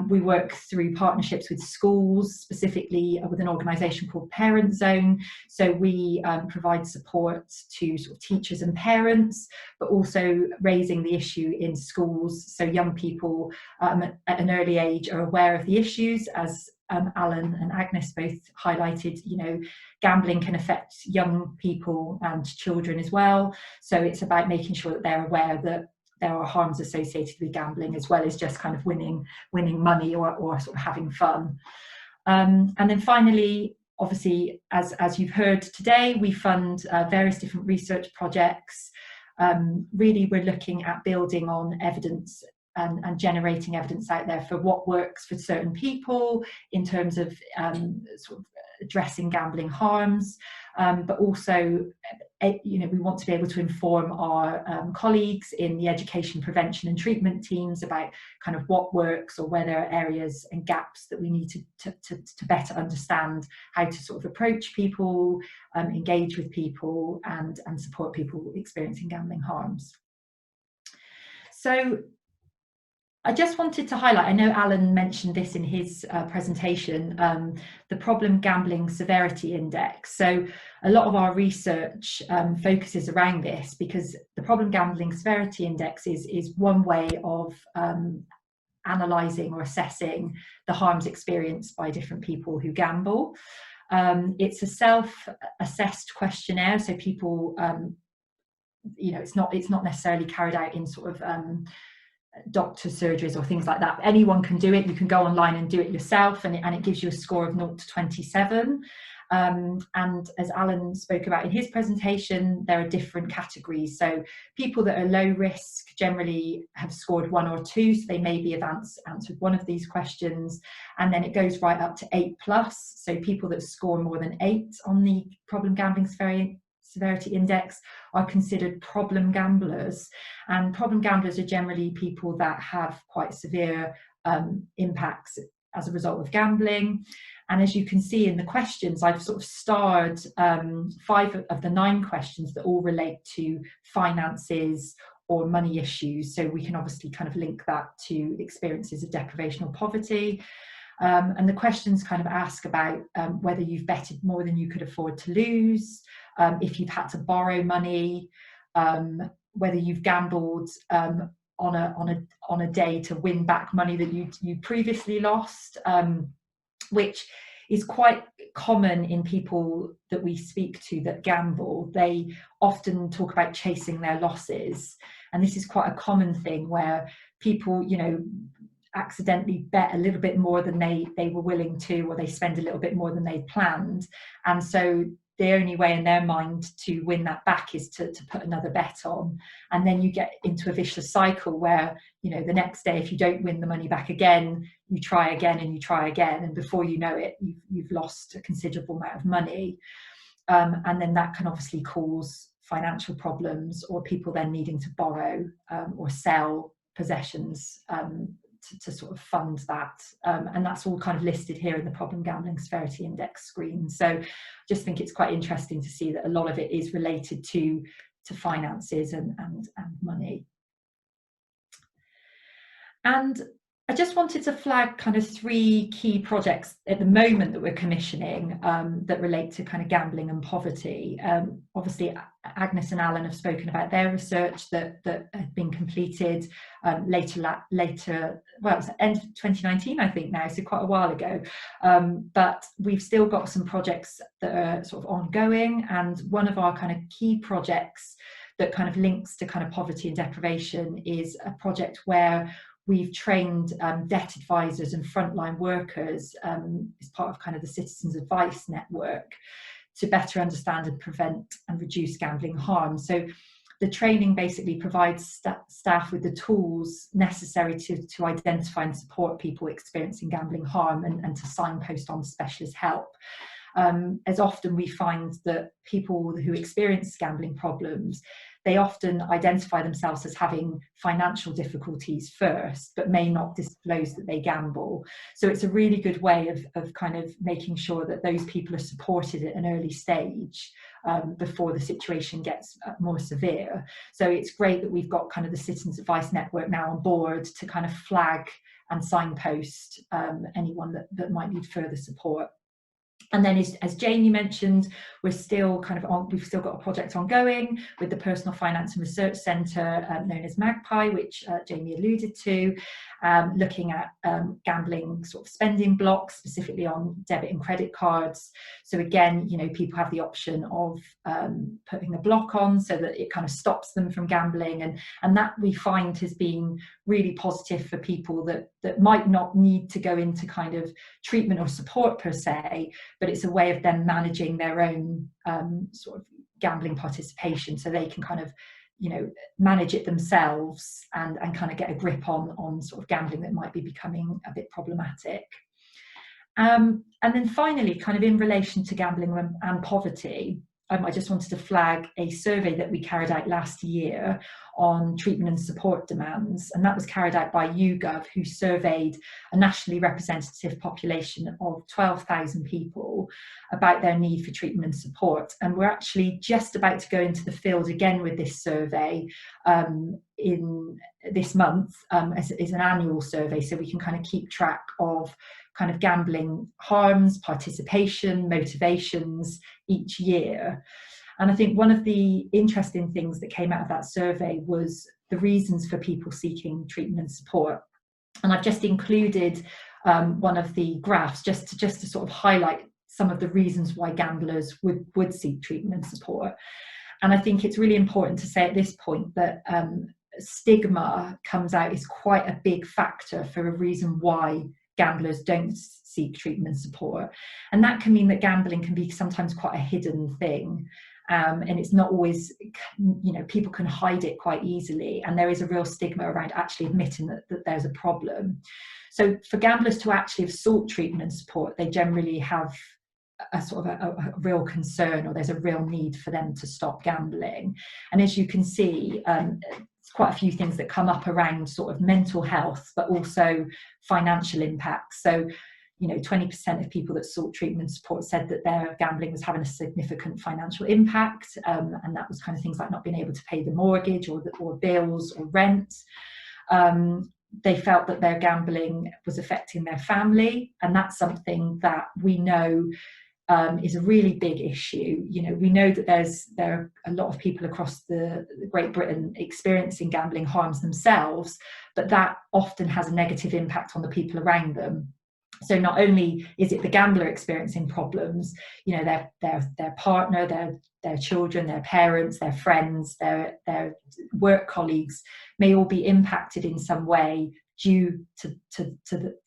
We work through partnerships with schools, specifically with an organisation called Parent Zone. So we provide support to sort of teachers and parents, but also raising the issue in schools. So young people at an early age are aware of the issues, as Alan and Agnes both highlighted. You know, gambling can affect young people and children as well. So it's about making sure that they're aware that there are harms associated with gambling, as well as just kind of winning money or sort of having fun. And then finally, obviously, as you've heard today, we fund various different research projects. Really, we're looking at building on evidence and generating evidence out there for what works for certain people in terms of sort of addressing gambling harms, but also, you know, we want to be able to inform our colleagues in the education, prevention and treatment teams about kind of what works, or where there are areas and gaps that we need to better understand how to sort of approach people, engage with people and support people experiencing gambling harms. So I just wanted to highlight, I know Alan mentioned this in his presentation, the Problem Gambling Severity Index. So a lot of our research focuses around this, because the Problem Gambling Severity Index is one way of analysing or assessing the harms experienced by different people who gamble. It's a self-assessed questionnaire, so people, you know, it's not necessarily carried out in sort of doctor surgeries or things like that. Anyone can do it. You can go online and do it yourself, and it gives you a score of 0 to 27. And as Alan spoke about in his presentation, there are different categories. So people that are low risk generally have scored 1 or 2, so they maybe have answered one of these questions, and then it goes right up to 8+. So people that score more than 8 on the Problem Gambling Severity Index are considered problem gamblers, and problem gamblers are generally people that have quite severe impacts as a result of gambling. And as you can see in the questions, I've sort of starred 5 of the 9 questions that all relate to finances or money issues, so we can obviously kind of link that to experiences of deprivation or poverty. And the questions kind of ask about whether you've betted more than you could afford to lose, if you've had to borrow money, whether you've gambled on a day to win back money that you previously lost, which is quite common in people that we speak to that gamble. They often talk about chasing their losses, and this is quite a common thing where people, you know, accidentally bet a little bit more than they were willing to, or they spend a little bit more than they planned, and so the only way in their mind to win that back is to put another bet on. And then you get into a vicious cycle where, you know, the next day, if you don't win the money back again, you try again and you try again, and before you know it, you've lost a considerable amount of money. And then that can obviously cause financial problems, or people then needing to borrow or sell possessions to sort of fund that, and that's all kind of listed here in the Problem Gambling Severity Index screen. So I just think it's quite interesting to see that a lot of it is related to finances and money. And I just wanted to flag kind of 3 key projects at the moment that we're commissioning that relate to kind of gambling and poverty. Obviously, Agnes and Alan have spoken about their research that had been completed later, well, it was end of 2019, I think now, so quite a while ago. But we've still got some projects that are sort of ongoing, and one of our kind of key projects that kind of links to kind of poverty and deprivation is a project where we've trained debt advisors and frontline workers as part of kind of the Citizens Advice Network to better understand and prevent and reduce gambling harm. So the training basically provides staff with the tools necessary to identify and support people experiencing gambling harm and to signpost on specialist help. As often we find that people who experience gambling problems, they often identify themselves as having financial difficulties first, but may not disclose that they gamble. So it's a really good way of kind of making sure that those people are supported at an early stage before the situation gets more severe. So it's great that we've got kind of the Citizens Advice Network now on board to kind of flag and signpost anyone that might need further support. And then, as Jamie mentioned, we've still got a project ongoing with the Personal Finance and Research Centre, known as Magpie, which Jamie alluded to, looking at gambling sort of spending blocks, specifically on debit and credit cards. So again, you know, people have the option of putting a block on so that it kind of stops them from gambling, and that we find has been really positive for people that might not need to go into kind of treatment or support per se, but it's a way of them managing their own sort of gambling participation, so they can kind of, you know, manage it themselves and kind of get a grip on sort of gambling that might be becoming a bit problematic. And then finally, kind of in relation to gambling and poverty, I just wanted to flag a survey that we carried out last year on treatment and support demands, and that was carried out by YouGov, who surveyed a nationally representative population of 12,000 people about their need for treatment and support. And we're actually just about to go into the field again with this survey in this month as an annual survey, so we can kind of keep track of kind of gambling harms, participation, motivations each year. And I think one of the interesting things that came out of that survey was the reasons for people seeking treatment and support. And I've just included one of the graphs just to sort of highlight some of the reasons why gamblers would seek treatment and support. And I think it's really important to say at this point that stigma comes out is quite a big factor for a reason why gamblers don't seek treatment and support. And that can mean that gambling can be sometimes quite a hidden thing. And it's not always, you know, people can hide it quite easily. And there is a real stigma around actually admitting that there's a problem. So for gamblers to actually have sought treatment and support, they generally have a sort of a real concern, or there's a real need for them to stop gambling. And as you can see, quite a few things that come up around sort of mental health, but also financial impacts. So, you know, 20% of people that sought treatment and support said that their gambling was having a significant financial impact, and that was kind of things like not being able to pay the mortgage or bills or rent. They felt that their gambling was affecting their family, and that's something that we know is a really big issue. You know, we know that there are a lot of people across the Great Britain experiencing gambling harms themselves, but that often has a negative impact on the people around them. So not only is it the gambler experiencing problems, you know, their partner, their children, their parents, their friends, their work colleagues may all be impacted in some way due to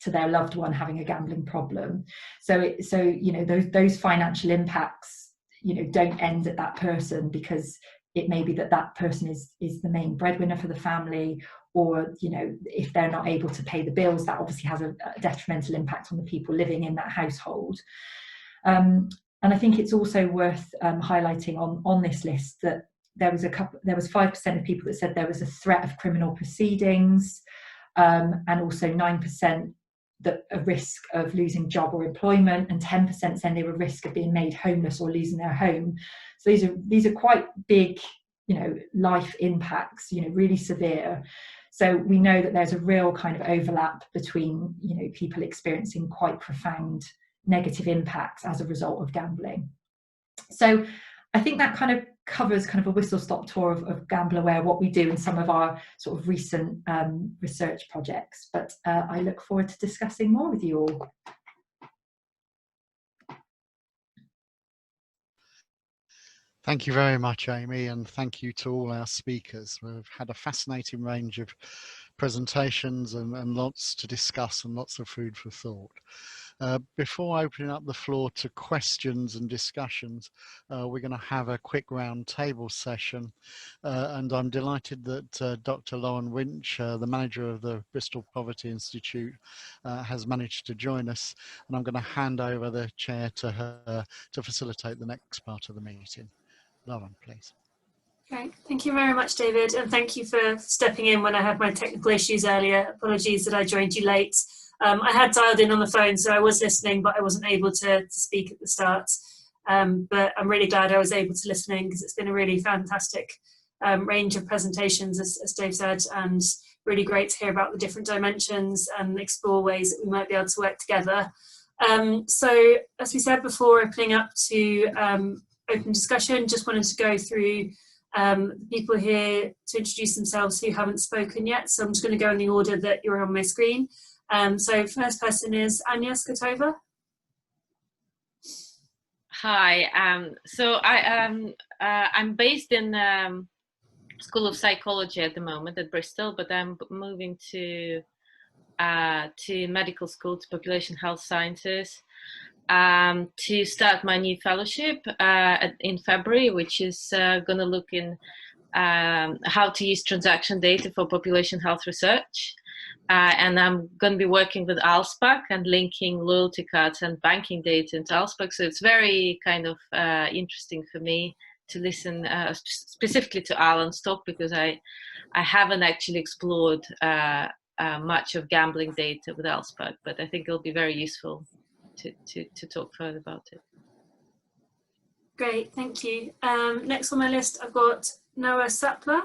their loved one having a gambling problem. So you know, those financial impacts, you know, don't end at that person, because it may be that person is the main breadwinner for the family, or, you know, if they're not able to pay the bills, that obviously has a detrimental impact on the people living in that household. And I think it's also worth highlighting on this list that there was 5% of people that said there was a threat of criminal proceedings, and also 9% that a risk of losing job or employment, and 10% saying they were at risk of being made homeless or losing their home. So these are quite big, life impacts, really severe. So we know that there's a real kind of overlap between, people experiencing quite profound negative impacts as a result of gambling. So I think that kind of covers kind of a whistle-stop tour of GambleAware, what we do in some of our sort of recent research projects. But I look forward to discussing more with you all. Thank you very much, Amy, and thank you to all our speakers. We've had a fascinating range of presentations and lots to discuss and lots of food for thought. Before opening up the floor to questions and discussions, we're going to have a quick round table session. And I'm delighted that Dr. Lauren Winch, the manager of the Bristol Poverty Institute, has managed to join us. And I'm going to hand over the chair to her to facilitate the next part of the meeting. Lauren, please. Okay, thank you very much, David, and thank you for stepping in when I had my technical issues earlier. Apologies that I joined you late. I had dialed in on the phone, so I was listening, but I wasn't able to speak at the start. But I'm really glad I was able to listen in, because it's been a really fantastic range of presentations, as Dave said, and really great to hear about the different dimensions and explore ways that we might be able to work together. So, as we said before, opening up to open discussion, just wanted to go through people here to introduce themselves who haven't spoken yet. So I'm just going to go in the order that you're on my screen. So first person is Anya Skotova. Hi, so I'm based in School of Psychology at the moment at Bristol, but I'm moving to medical school, to population health sciences, to start my new fellowship in February, which is going to look in how to use transaction data for population health research. And I'm going to be working with ALSPAC and linking loyalty cards and banking data into ALSPAC. So it's very kind of interesting for me to listen specifically to Alan's talk, because I haven't actually explored much of gambling data with ALSPAC, but I think it'll be very useful to talk further about it. Great, thank you. Next on my list, I've got Noah Sapler.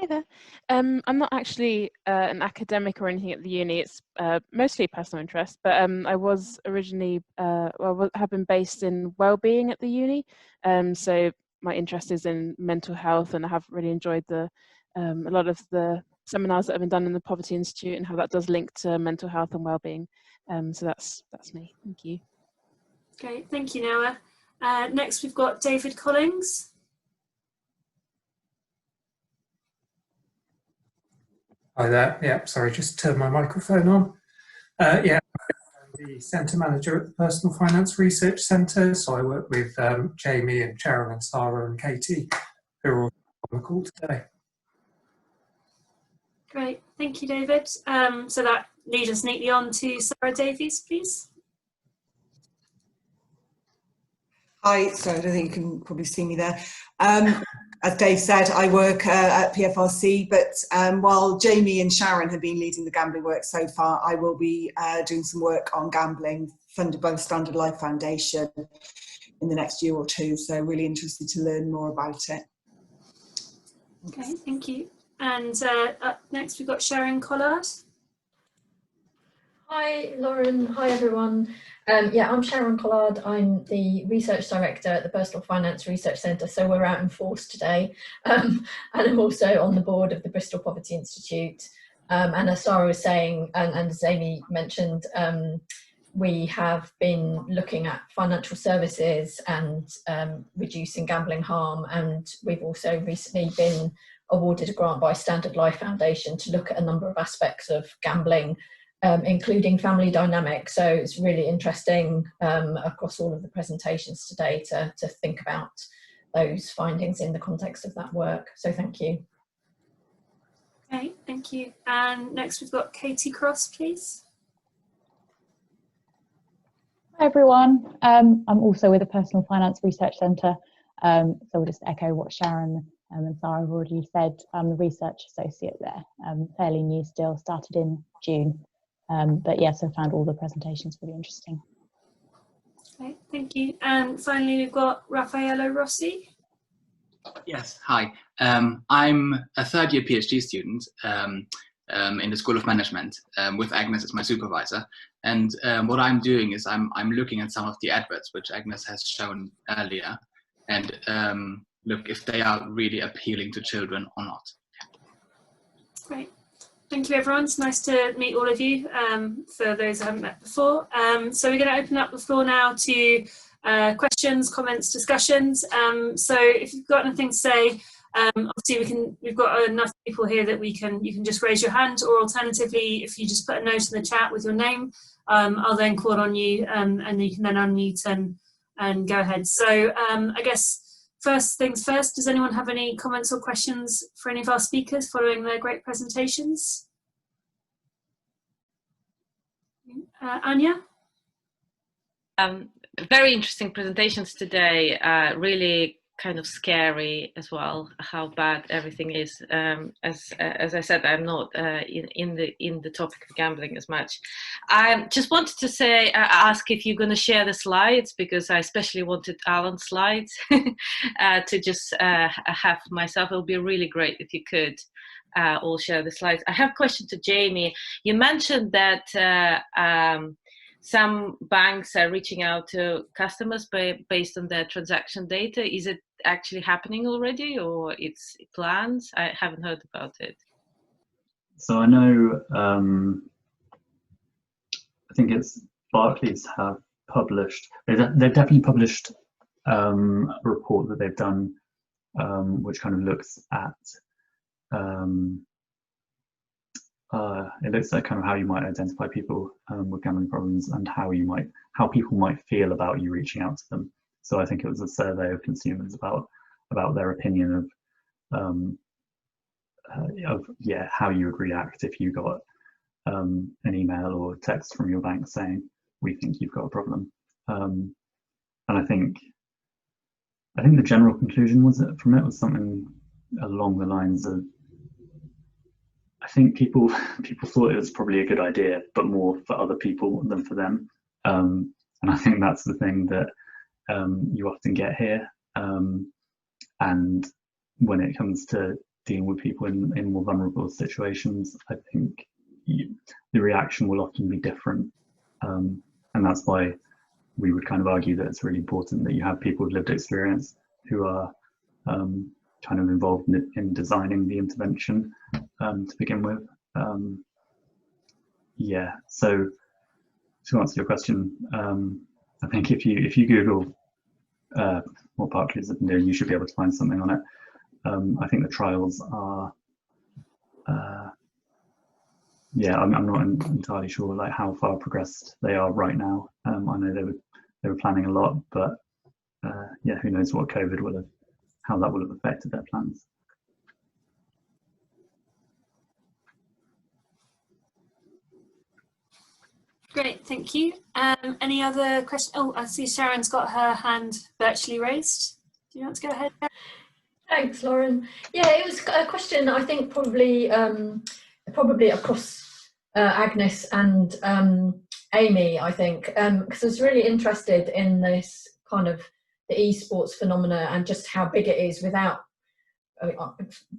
Hi there. I'm not actually an academic or anything at the uni. It's mostly personal interest, but I was originally, have been based in wellbeing at the uni. So my interest is in mental health, and I have really enjoyed a lot of the seminars that have been done in the Poverty Institute and how that does link to mental health and wellbeing. So that's me. Thank you. Great, thank you, Noah. Next, we've got David Collings. Hi there. Yeah, sorry, just turned my microphone on. Yeah, I'm the Centre Manager at the Personal Finance Research Centre. So I work with Jamie and Sharon and Sarah and Katie, who are all on the call today. Great, thank you, David. So that leads us neatly on to Sarah Davies, please. Hi, so I don't think you can probably see me there. As Dave said, I work at PFRC, but while Jamie and Sharon have been leading the gambling work so far, I will be doing some work on gambling funded by the Standard Life Foundation in the next year or two. So really interested to learn more about it. Okay, thank you. And up next, we've got Sharon Collard. Hi, Lauren. Hi, everyone. Yeah, I'm Sharon Collard. I'm the Research Director at the Bristol Finance Research Centre, so we're out in force today. And I'm also on the board of the Bristol Poverty Institute. And as Sarah was saying, and as Amy mentioned, we have been looking at financial services and reducing gambling harm. And we've also recently been awarded a grant by Standard Life Foundation to look at a number of aspects of gambling, including family dynamics. So it's really interesting across all of the presentations today to think about those findings in the context of that work. So thank you. Okay, thank you. And next we've got Katie Cross, please. Hi everyone. I'm also with the Personal Finance Research Centre. So we'll just echo what Sharon and Sarah have already said. I'm the research associate there, fairly new still, started in June. But yeah, so I found all the presentations really interesting. Okay, thank you. And finally, we've got Raffaello Rossi. Yes, hi. I'm a third-year PhD student in the School of Management with Agnes as my supervisor. And what I'm doing is I'm looking at some of the adverts which Agnes has shown earlier, and look if they are really appealing to children or not. Great. Thank you, everyone. It's nice to meet all of you, for those I haven't met before. So we're going to open up the floor now to questions, comments, discussions. So if you've got anything to say, obviously we've got enough people here that you can just raise your hand, or alternatively, if you just put a note in the chat with your name, I'll then call on you, and you can then unmute and go ahead. So I guess first things first, does anyone have any comments or questions for any of our speakers following their great presentations? Anya? Very interesting presentations today, really kind of scary as well, how bad everything is. As I said, I'm not in the topic of gambling as much. I just wanted to say, ask if you're going to share the slides, because I especially wanted Alan's slides to just have myself. It would be really great if you could all share the slides. I have a question to Jamie. You mentioned that some banks are reaching out to customers based on their transaction data. Is it actually happening already, or it's plans? I haven't heard about it. So I know, I think it's Barclays have published, they've definitely published a report that they've done, which kind of looks at, it looks at kind of how you might identify people with gambling problems, and how people might feel about you reaching out to them. So I think it was a survey of consumers about their opinion of how you would react if you got an email or text from your bank saying, we think you've got a problem. And I think the general conclusion was something along the lines of, I think people thought it was probably a good idea, but more for other people than for them. And I think that's the thing that you often get here. And when it comes to dealing with people in more vulnerable situations, I think the reaction will often be different. And that's why we would kind of argue that it's really important that you have people with lived experience who are kind of involved in designing the intervention to begin with. Yeah, so to answer your question, I think if you Google what Barclays have been doing, you should be able to find something on it. I think the trials are, yeah, I'm not entirely sure like how far progressed they are right now. I know they were planning a lot, but yeah, who knows what COVID how that will have affected their plans. Great, thank you. Any other questions? Oh, I see Sharon's got her hand virtually raised. Do you want to go ahead? Thanks, Lauren. Yeah, it was a question I think probably across Agnes and Amy, I think, because I was really interested in this kind of the esports phenomena and just how big it is without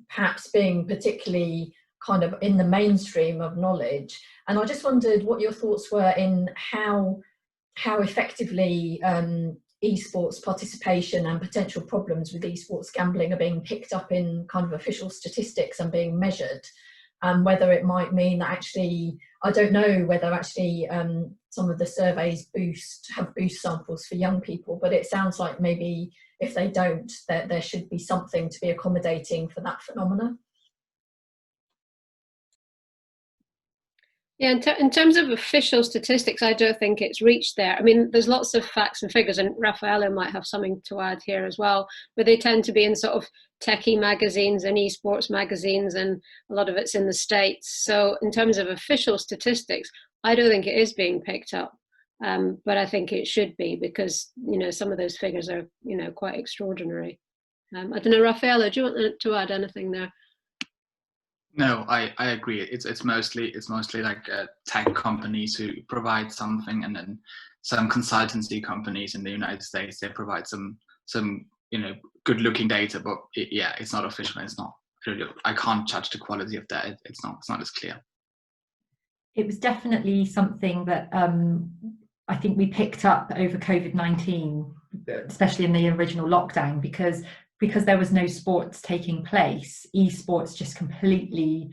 perhaps being particularly kind of in the mainstream of knowledge. And I just wondered what your thoughts were in how effectively esports participation and potential problems with esports gambling are being picked up in kind of official statistics and being measured, and whether it might mean that actually, I don't know whether actually some of the surveys have boost samples for young people, but it sounds like maybe if they don't, there should be something to be accommodating for that phenomena. Yeah, in terms of official statistics, I don't think it's reached there. I mean, there's lots of facts and figures, and Raffaello might have something to add here as well, but they tend to be in sort of techie magazines and esports magazines, and a lot of it's in the States. So in terms of official statistics, I don't think it is being picked up. but I think it should be, because some of those figures are quite extraordinary. I don't know, Raffaella, do you want to add anything there? No, I agree. It's mostly like tech companies who provide something, and then some consultancy companies in the United States, they provide some good looking data, but it's not official. It's not really, I can't judge the quality of that. It's not as clear. It was definitely something that I think we picked up over COVID-19, especially in the original lockdown, because there was no sports taking place. Esports just completely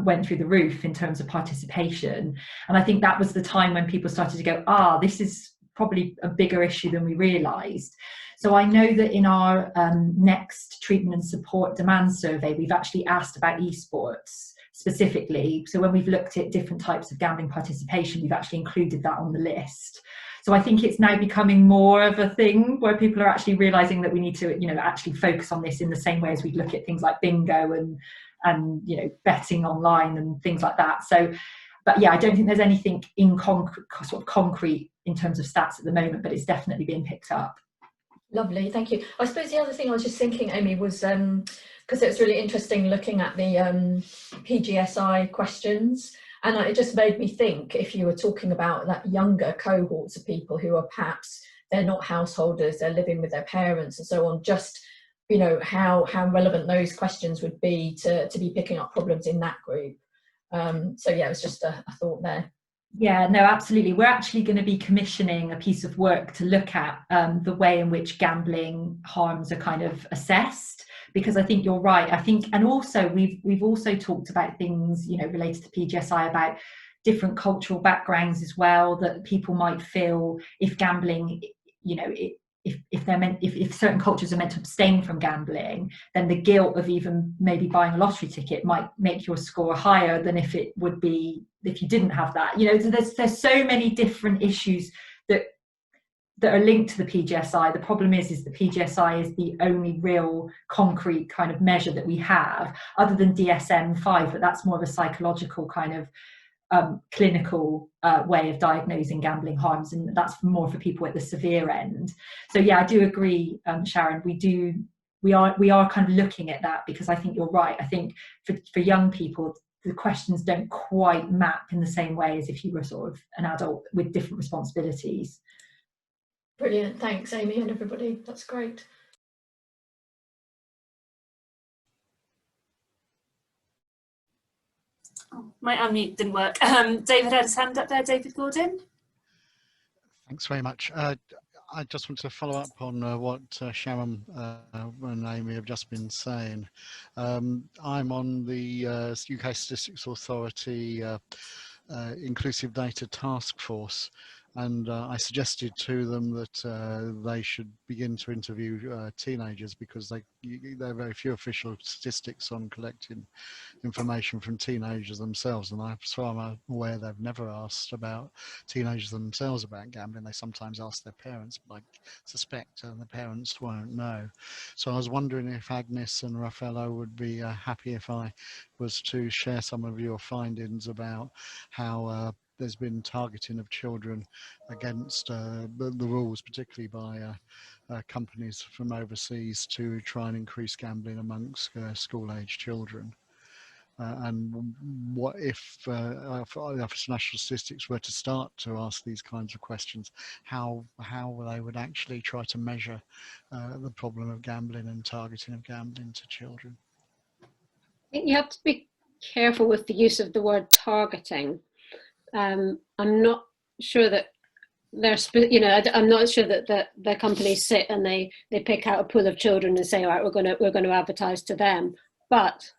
went through the roof in terms of participation. And I think that was the time when people started to go, this is probably a bigger issue than we realised. So I know that in our next treatment and support demand survey, we've actually asked about esports specifically. So when we've looked at different types of gambling participation, we've actually included that on the list. So I think it's now becoming more of a thing where people are actually realising that we need to, actually focus on this in the same way as we look at things like bingo and betting online and things like that. So, but yeah, I don't think there's anything in concrete in terms of stats at the moment, but it's definitely being picked up. Lovely, thank you. I suppose the other thing I was just thinking, Amy, was because it was really interesting looking at the PGSI questions, and it just made me think, if you were talking about that younger cohorts of people who are perhaps, they're not householders, they're living with their parents and so on, just how relevant those questions would be to be picking up problems in that group. So yeah, it was just a thought there. Yeah, no, absolutely. We're actually going to be commissioning a piece of work to look at the way in which gambling harms are kind of assessed, because I think you're right. I think, and also we've also talked about things, related to PGSI, about different cultural backgrounds as well, that people might feel if gambling, if certain cultures are meant to abstain from gambling, then the guilt of even maybe buying a lottery ticket might make your score higher than if it would be if you didn't have that. There's so many different issues that are linked to the PGSI. The problem is the PGSI is the only real concrete kind of measure that we have, other than DSM-5, but that's more of a psychological kind of clinical way of diagnosing gambling harms, and that's more for people at the severe end. So yeah, I do agree, Sharon. We are kind of looking at that, because I think you're right. I think for young people, the questions don't quite map in the same way as if you were sort of an adult with different responsibilities. Brilliant, thanks, Amy, and everybody. That's great. Oh, my unmute didn't work. David had his hand up there. David Gordon. Thanks very much. I just want to follow up on what Sharon and Amy have just been saying. I'm on the UK Statistics Authority Inclusive Data Task Force, and I suggested to them that they should begin to interview teenagers, because there are very few official statistics on collecting information from teenagers themselves, and as far as I'm aware, they've never asked about teenagers themselves about gambling. They sometimes ask their parents, but I suspect the parents won't know. So I was wondering if Agnes and Raffaello would be happy if I was to share some of your findings about how there's been targeting of children against the rules, particularly by companies from overseas, to try and increase gambling amongst school-age children. And what if Office of National Statistics were to start to ask these kinds of questions, how they would actually try to measure the problem of gambling and targeting of gambling to children? I think you have to be careful with the use of the word targeting. I'm not sure that I'm not sure that the companies sit and they pick out a pool of children and say, all right, we're going to advertise to them. But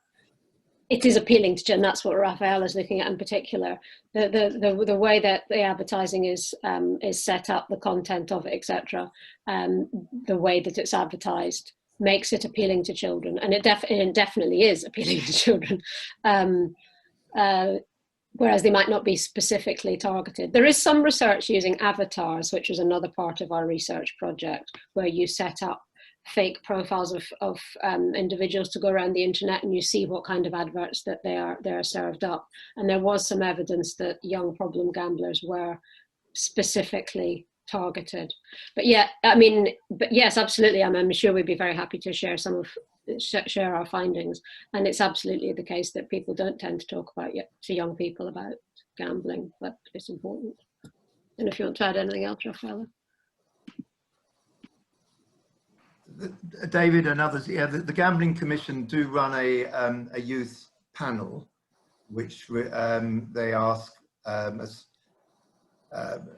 it is appealing to children. That's what Raphael is looking at in particular. The way that the advertising is set up, the content of it, etc., the way that it's advertised makes it appealing to children, and it definitely is appealing to children. Whereas they might not be specifically targeted. There is some research using avatars, which is another part of our research project, where you set up fake profiles of individuals to go around the internet, and you see what kind of adverts that they are served up. And there was some evidence that young problem gamblers were specifically targeted. But yeah, I mean, but yes, absolutely. I'm sure we'd be very happy to share share our findings. And it's absolutely the case that people don't tend to talk about to young people about gambling, but it's important. And if you want to add anything else, Rafaela. David and others, yeah, the Gambling Commission do run a youth panel, which they ask a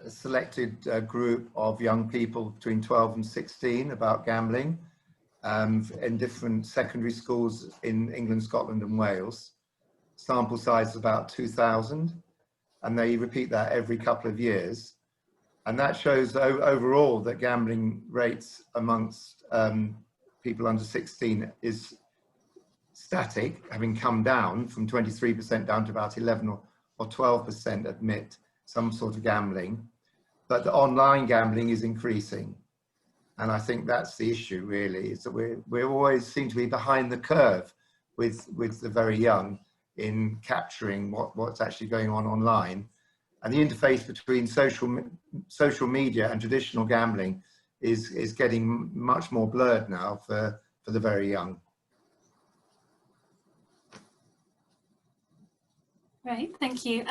selected group of young people between 12 and 16 about gambling in different secondary schools in England, Scotland and Wales. Sample size is about 2,000, and they repeat that every couple of years. And that shows overall that gambling rates amongst people under 16 is static, having come down from 23% down to about 11 or 12% admit some sort of gambling. But the online gambling is increasing. And I think that's the issue really, is that we always seem to be behind the curve with the very young in capturing what's actually going on online. And the interface between social media and traditional gambling is getting much more blurred now for the very young. Great, thank you.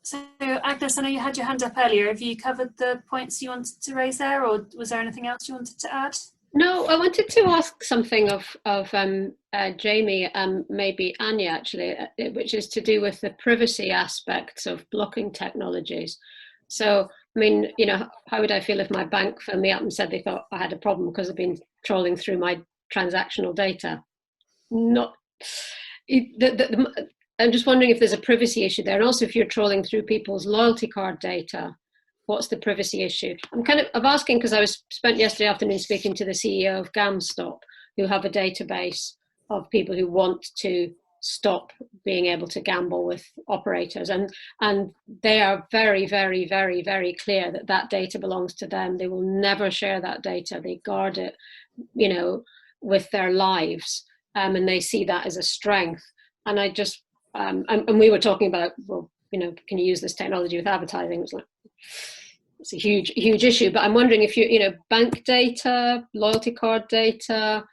So Agnes, I know you had your hand up earlier. Have you covered the points you wanted to raise there, or was there anything else you wanted to add? No, I wanted to ask something of Jamie, maybe Anya actually, which is to do with the privacy aspects of blocking technologies. So, I mean, you know, how would I feel if my bank phoned me up and said they thought I had a problem because I've been trawling through my transactional data? I'm just wondering if there's a privacy issue there, and also if you're trawling through people's loyalty card data, what's the privacy issue? I'm asking because I spent yesterday afternoon speaking to the CEO of GamStop, who have a database of people who want to stop being able to gamble with operators, and they are very, very, very, very clear that that data belongs to them. They will never share that data. They guard it, you know, with their lives, and they see that as a strength. And I just and we were talking about, well, you know, can you use this technology with advertising? It was like, it's a huge issue. But I'm wondering if you know, bank data, loyalty card data,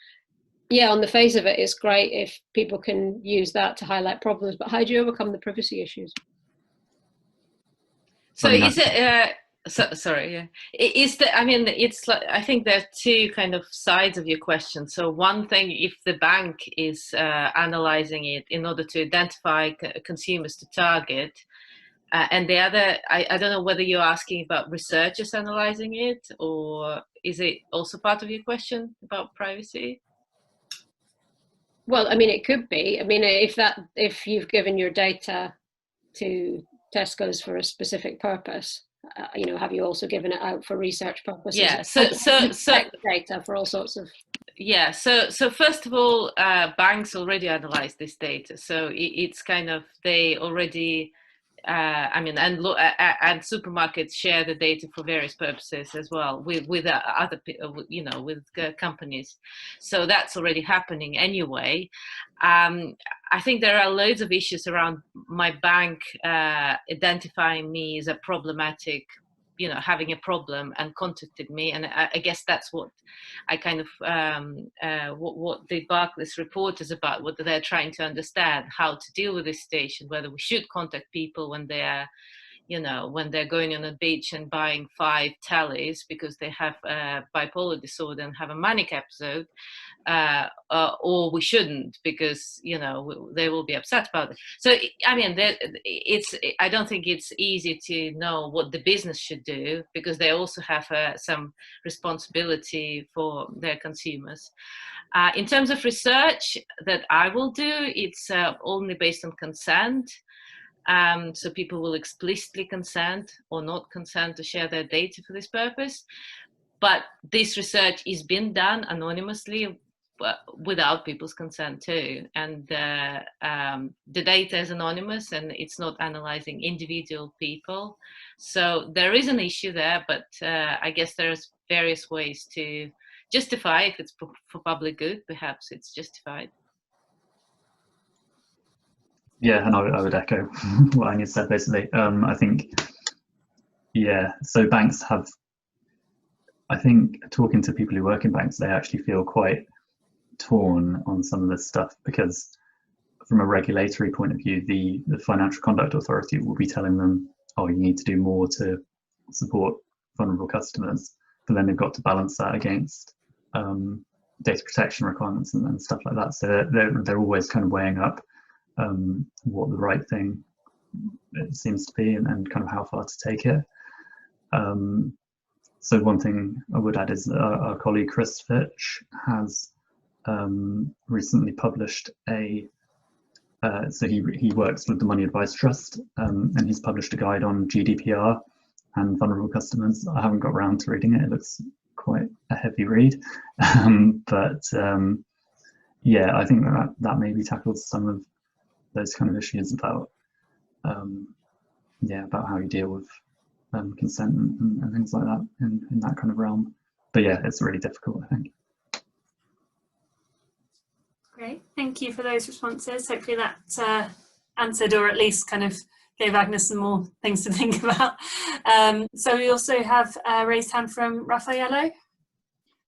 yeah, on the face of it, it's great if people can use that to highlight problems. But how do you overcome the privacy issues? So is it? Sorry, yeah. I mean, it's like, I think there are two kind of sides of your question. So one thing, if the bank is analyzing it in order to identify consumers to target, and the other, I don't know whether you're asking about researchers analyzing it, or is it also part of your question about privacy? Well, I mean, it could be. I mean, if you've given your data to Tesco's for a specific purpose, you know, have you also given it out for research purposes? Yeah. So data for all sorts of. Yeah. So first of all, banks already analyze this data. So it's kind of, they already. I mean, and supermarkets share the data for various purposes as well with other, you know, with companies. So that's already happening anyway. I think there are loads of issues around my bank identifying me as a problematic, you know, having a problem and contacted me, and I guess that's what I kind of what the Barclays report is about, what they're trying to understand, how to deal with this situation, whether we should contact people when they are, you know, when they're going on a beach and buying 5 tallies because they have bipolar disorder and have a manic episode, or we shouldn't because, you know, they will be upset about it. So I mean, I don't think it's easy to know what the business should do, because they also have some responsibility for their consumers. In terms of research that I will do, it's only based on consent. So people will explicitly consent or not consent to share their data for this purpose. But this research is being done anonymously without people's consent too. And the data is anonymous and it's not analyzing individual people. So there is an issue there, but I guess there's various ways to justify, if it's for public good, perhaps it's justified. Yeah, and I would echo what Anya said, basically. I think Yeah, so banks have, I think, talking to people who work in banks, they actually feel quite torn on some of this stuff, because from a regulatory point of view, the Financial Conduct Authority will be telling them, oh, you need to do more to support vulnerable customers, but then they've got to balance that against data protection requirements and stuff like that. So they're always kind of weighing up what the right thing it seems to be, and kind of how far to take it. So one thing I would add is that our colleague Chris Fitch has recently published so he works with the Money Advice Trust, and he's published a guide on GDPR and vulnerable customers. I haven't got around to reading it. It looks quite a heavy read, but yeah, I think that maybe tackles some of those kind of issues about about how you deal with consent and things like that in that kind of realm. But yeah, it's really difficult, I think. Great, thank you for those responses. Hopefully that answered, or at least kind of gave Agnes some more things to think about. So we also have a raised hand from Raffaello.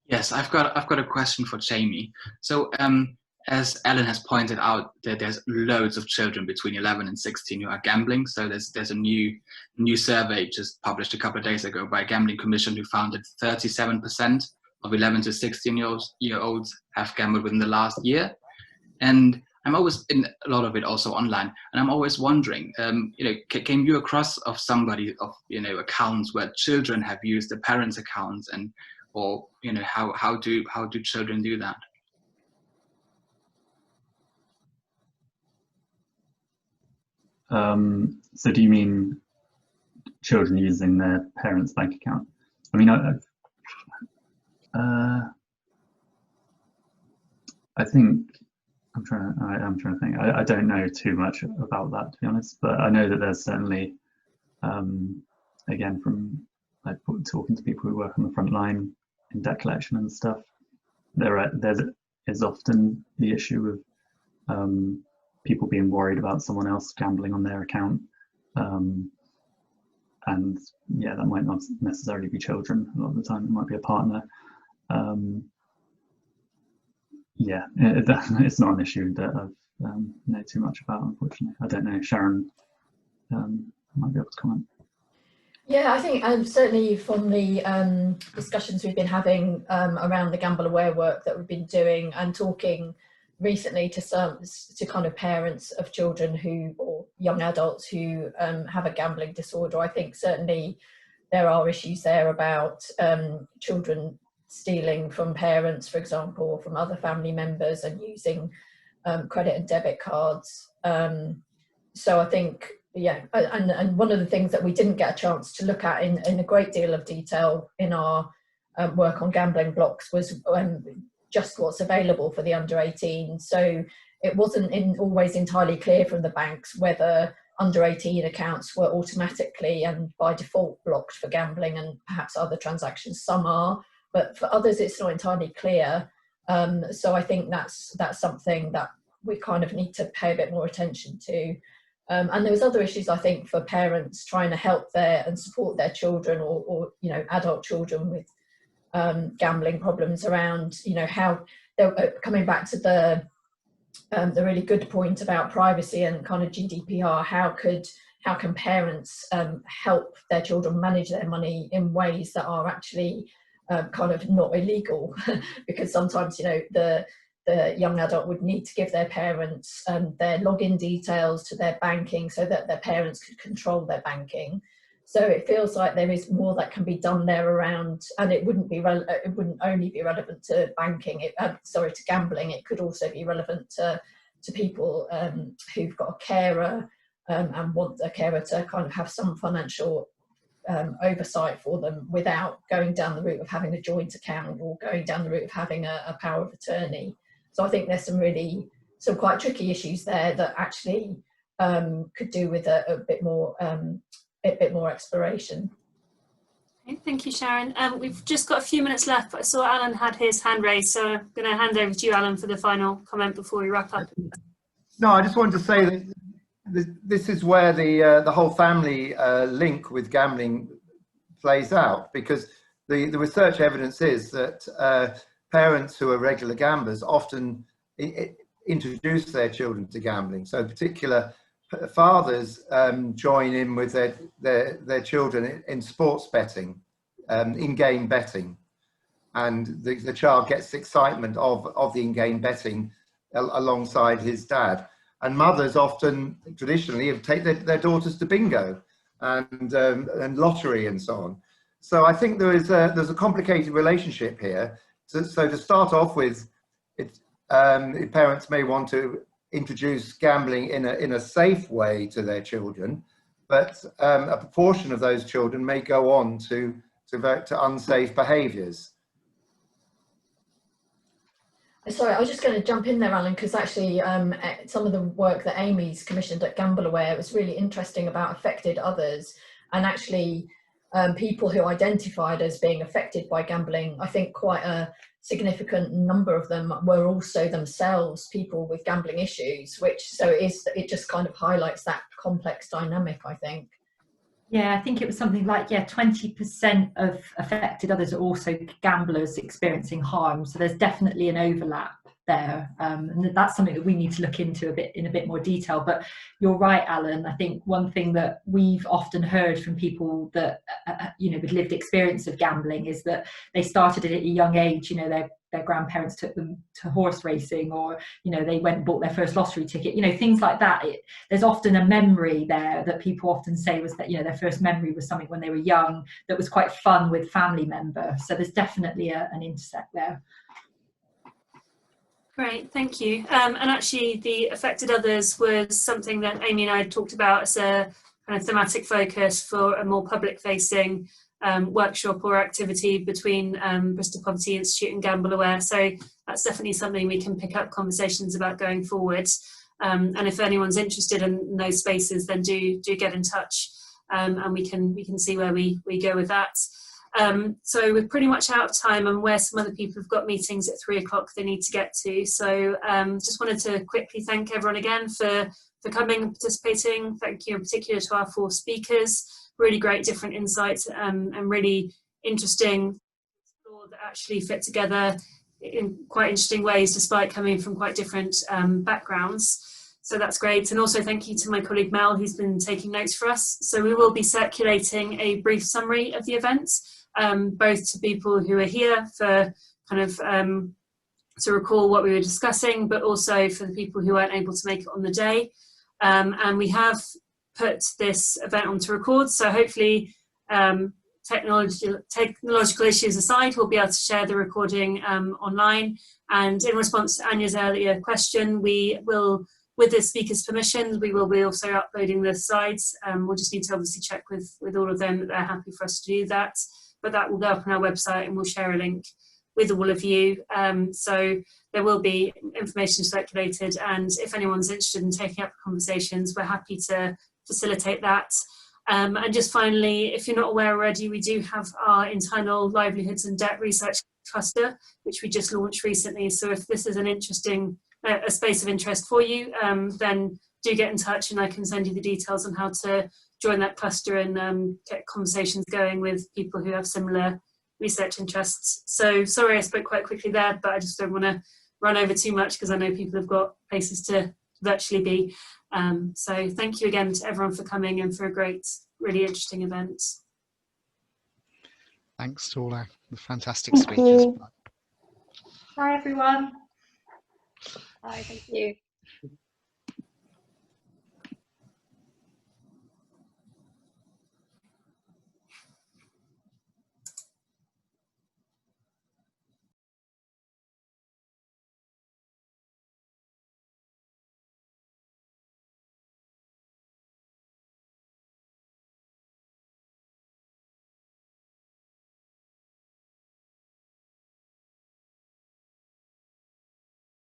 Yes, I've got a question for Jamie. So as Ellen has pointed out, that there's loads of children between 11 and 16 who are gambling. So there's a new survey just published a couple of days ago by a gambling commission who found that 37% of 11 to 16-year-olds have gambled within the last year. And I'm always in a lot of it also online, and I'm always wondering, came you across of somebody of accounts where children have used the parents' accounts, and or how do children do that? So do you mean children using their parents' bank account? I mean, I think I'm trying to think. I don't know too much about that, to be honest, but I know that there's certainly, again, from like talking to people who work on the front line in debt collection and stuff, there is often the issue of people being worried about someone else gambling on their account, and yeah, that might not necessarily be children. A lot of the time, it might be a partner. Yeah, it's not an issue that I know too much about, unfortunately. I don't know. Sharon might be able to comment. Yeah, I think certainly from the discussions we've been having around the Gamble Aware work that we've been doing, and talking recently to kind of parents of children or young adults who have a gambling disorder, I think certainly there are issues there about children stealing from parents, for example, or from other family members, and using credit and debit cards. So I think, yeah, and one of the things that we didn't get a chance to look at in a great deal of detail in our work on gambling blocks was just what's available for the under 18. So it wasn't always entirely clear from the banks whether under 18 accounts were automatically and by default blocked for gambling, and perhaps other transactions, some are, but for others it's not entirely clear. So I think that's something that we kind of need to pay a bit more attention to. And there was other issues, I think, for parents trying to help and support their children, or adult children with gambling problems around, how they're coming back to the really good point about privacy and kind of GDPR. How can parents help their children manage their money in ways that are actually kind of not illegal? Because sometimes the young adult would need to give their parents their login details to their banking so that their parents could control their banking. So it feels like there is more that can be done there around, and it wouldn't only be relevant to banking. To gambling. It could also be relevant to people who've got a carer and want a carer to kind of have some financial oversight for them without going down the route of having a joint account or going down the route of having a power of attorney. So I think there's some quite tricky issues there that actually could do with a bit more exploration. Okay, thank you, Sharon. We've just got a few minutes left, but I saw Alan had his hand raised, so I'm going to hand over to you, Alan, for the final comment before we wrap up. No, I just wanted to say that this is where the whole family link with gambling plays out, because the research evidence is that parents who are regular gamblers often introduce their children to gambling. So particular fathers join in with their children in sports betting, in-game betting, and the child gets excitement of the in-game betting alongside his dad. And mothers often traditionally take their daughters to bingo and lottery and so on. So I think there's a complicated relationship here. So to start off with, parents may want to introduce gambling in a safe way to their children, but a proportion of those children may go on to unsafe behaviours. Sorry, I was just going to jump in there, Alan, because actually some of the work that Amy's commissioned at GambleAware was really interesting about affected others, and actually people who identified as being affected by gambling. I think quite a significant number of them were also themselves people with gambling issues, which it just kind of highlights that complex dynamic, I think. Yeah, I think it was something like 20% of affected others are also gamblers experiencing harm. So there's definitely an overlap there, and that's something that we need to look into in a bit more detail. But you're right, Alan. I think one thing that we've often heard from people that with lived experience of gambling is that they started at a young age. Their grandparents took them to horse racing, or they went and bought their first lottery ticket, things like that. There's often a memory there that people often say was that their first memory was something when they were young that was quite fun with family member. So there's definitely an intersect there. Great, thank you. And actually the affected others was something that Amy and I talked about as a kind of thematic focus for a more public facing workshop or activity between Bristol Poverty Institute and GambleAware. So that's definitely something we can pick up conversations about going forward. And if anyone's interested in those spaces, then do get in touch, and we can see where we go with that. So we're pretty much out of time, and where some other people have got meetings at 3 o'clock they need to get to. So just wanted to quickly thank everyone again for coming and participating. Thank you in particular to our 4 speakers. Really great different insights and really interesting that actually fit together in quite interesting ways despite coming from quite different backgrounds. So that's great. And also thank you to my colleague Mel, who's been taking notes for us. So we will be circulating a brief summary of the event, both to people who are here for kind of to recall what we were discussing, but also for the people who weren't able to make it on the day. And we have put this event on to record, so hopefully technological issues aside, we'll be able to share the recording online. And in response to Anya's earlier question, we will, with the speaker's permission, we will be also uploading the slides. We'll just need to obviously check with all of them that they're happy for us to do that, but that will go up on our website and we'll share a link with all of you. So there will be information circulated, and if anyone's interested in taking up conversations, we're happy to facilitate that. And just finally, if you're not aware already, we do have our internal livelihoods and debt research cluster, which we just launched recently. So if this is an interesting, a space of interest for you, then do get in touch and I can send you the details on how to join that cluster and get conversations going with people who have similar research interests. So sorry I spoke quite quickly there, but I just don't want to run over too much because I know people have got places to virtually be. So thank you again to everyone for coming and for a great, really interesting event. Thanks to all our fantastic speakers. Bye everyone. Bye, thank you.